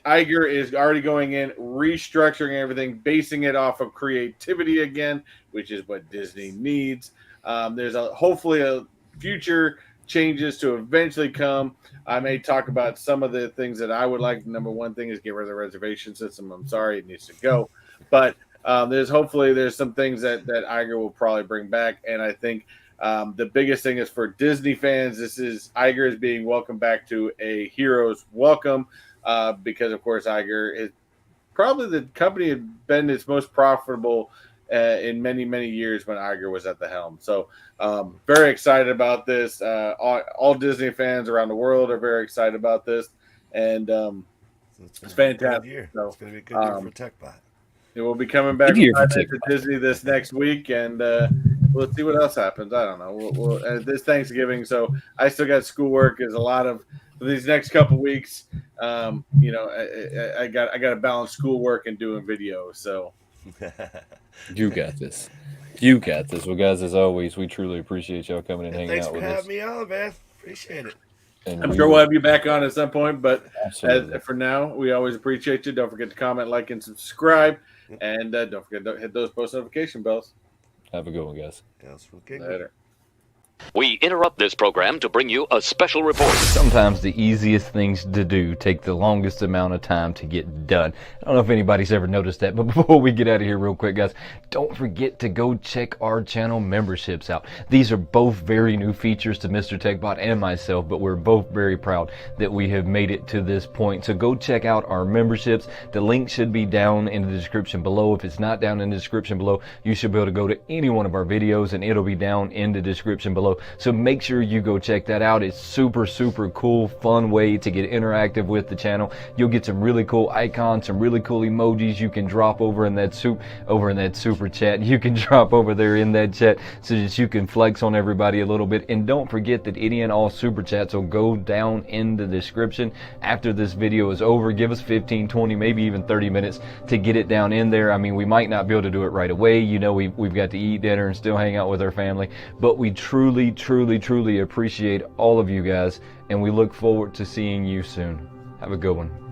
Iger is already going in, restructuring everything, basing it off of creativity again, which is what Disney needs. There's hopefully a future changes to eventually come. I may talk about some of the things that I would like. The number one thing is get rid of the reservation system. I'm sorry, it needs to go. But there's some things that Iger will probably bring back. And I think the biggest thing is for Disney fans, Iger is being welcomed back to a hero's welcome because, of course, Iger is probably the company had been its most profitable in many, many years when Iger was at the helm. So very excited about this. All Disney fans around the world are very excited about this. And it's fantastic. So, it's going to be a good year for Techbot. It will be coming back to Disney this next week, and we'll see what else happens. I don't know. We'll this Thanksgiving, so I still got schoolwork. There's a lot of these next couple weeks. I got to balance schoolwork and doing videos. So you got this. You got this. Well, guys, as always, we truly appreciate y'all coming and hanging out with us. Thanks for having me on, man. Appreciate it. And I'm sure we'll have you back on at some point, but for now, we always appreciate you. Don't forget to comment, like, and subscribe. And don't forget to hit those post notification bells. Have a good one, guys. Later. We interrupt this program to bring you a special report. Sometimes the easiest things to do take the longest amount of time to get done. I don't know if anybody's ever noticed that, but before we get out of here real quick, guys, don't forget to go check our channel memberships out. These are both very new features to Mr. Techbot and myself, but we're both very proud that we have made it to this point. So go check out our memberships. The link should be down in the description below. If it's not down in the description below, you should be able to go to any one of our videos and it'll be down in the description below. So make sure you go check that out. It's super cool, fun way to get interactive with the channel. You'll get some really cool icons, some really cool emojis you can drop over in that super chat. You can drop over there in that chat so that you can flex on everybody a little bit. And don't forget that any and all super chats will go down in the description after this video is over. Give us 15, 20, maybe even 30 minutes to get it down in there. I mean, we might not be able to do it right away. We've got to eat dinner and still hang out with our family, but we truly appreciate all of you guys, and we look forward to seeing you soon. Have a good one.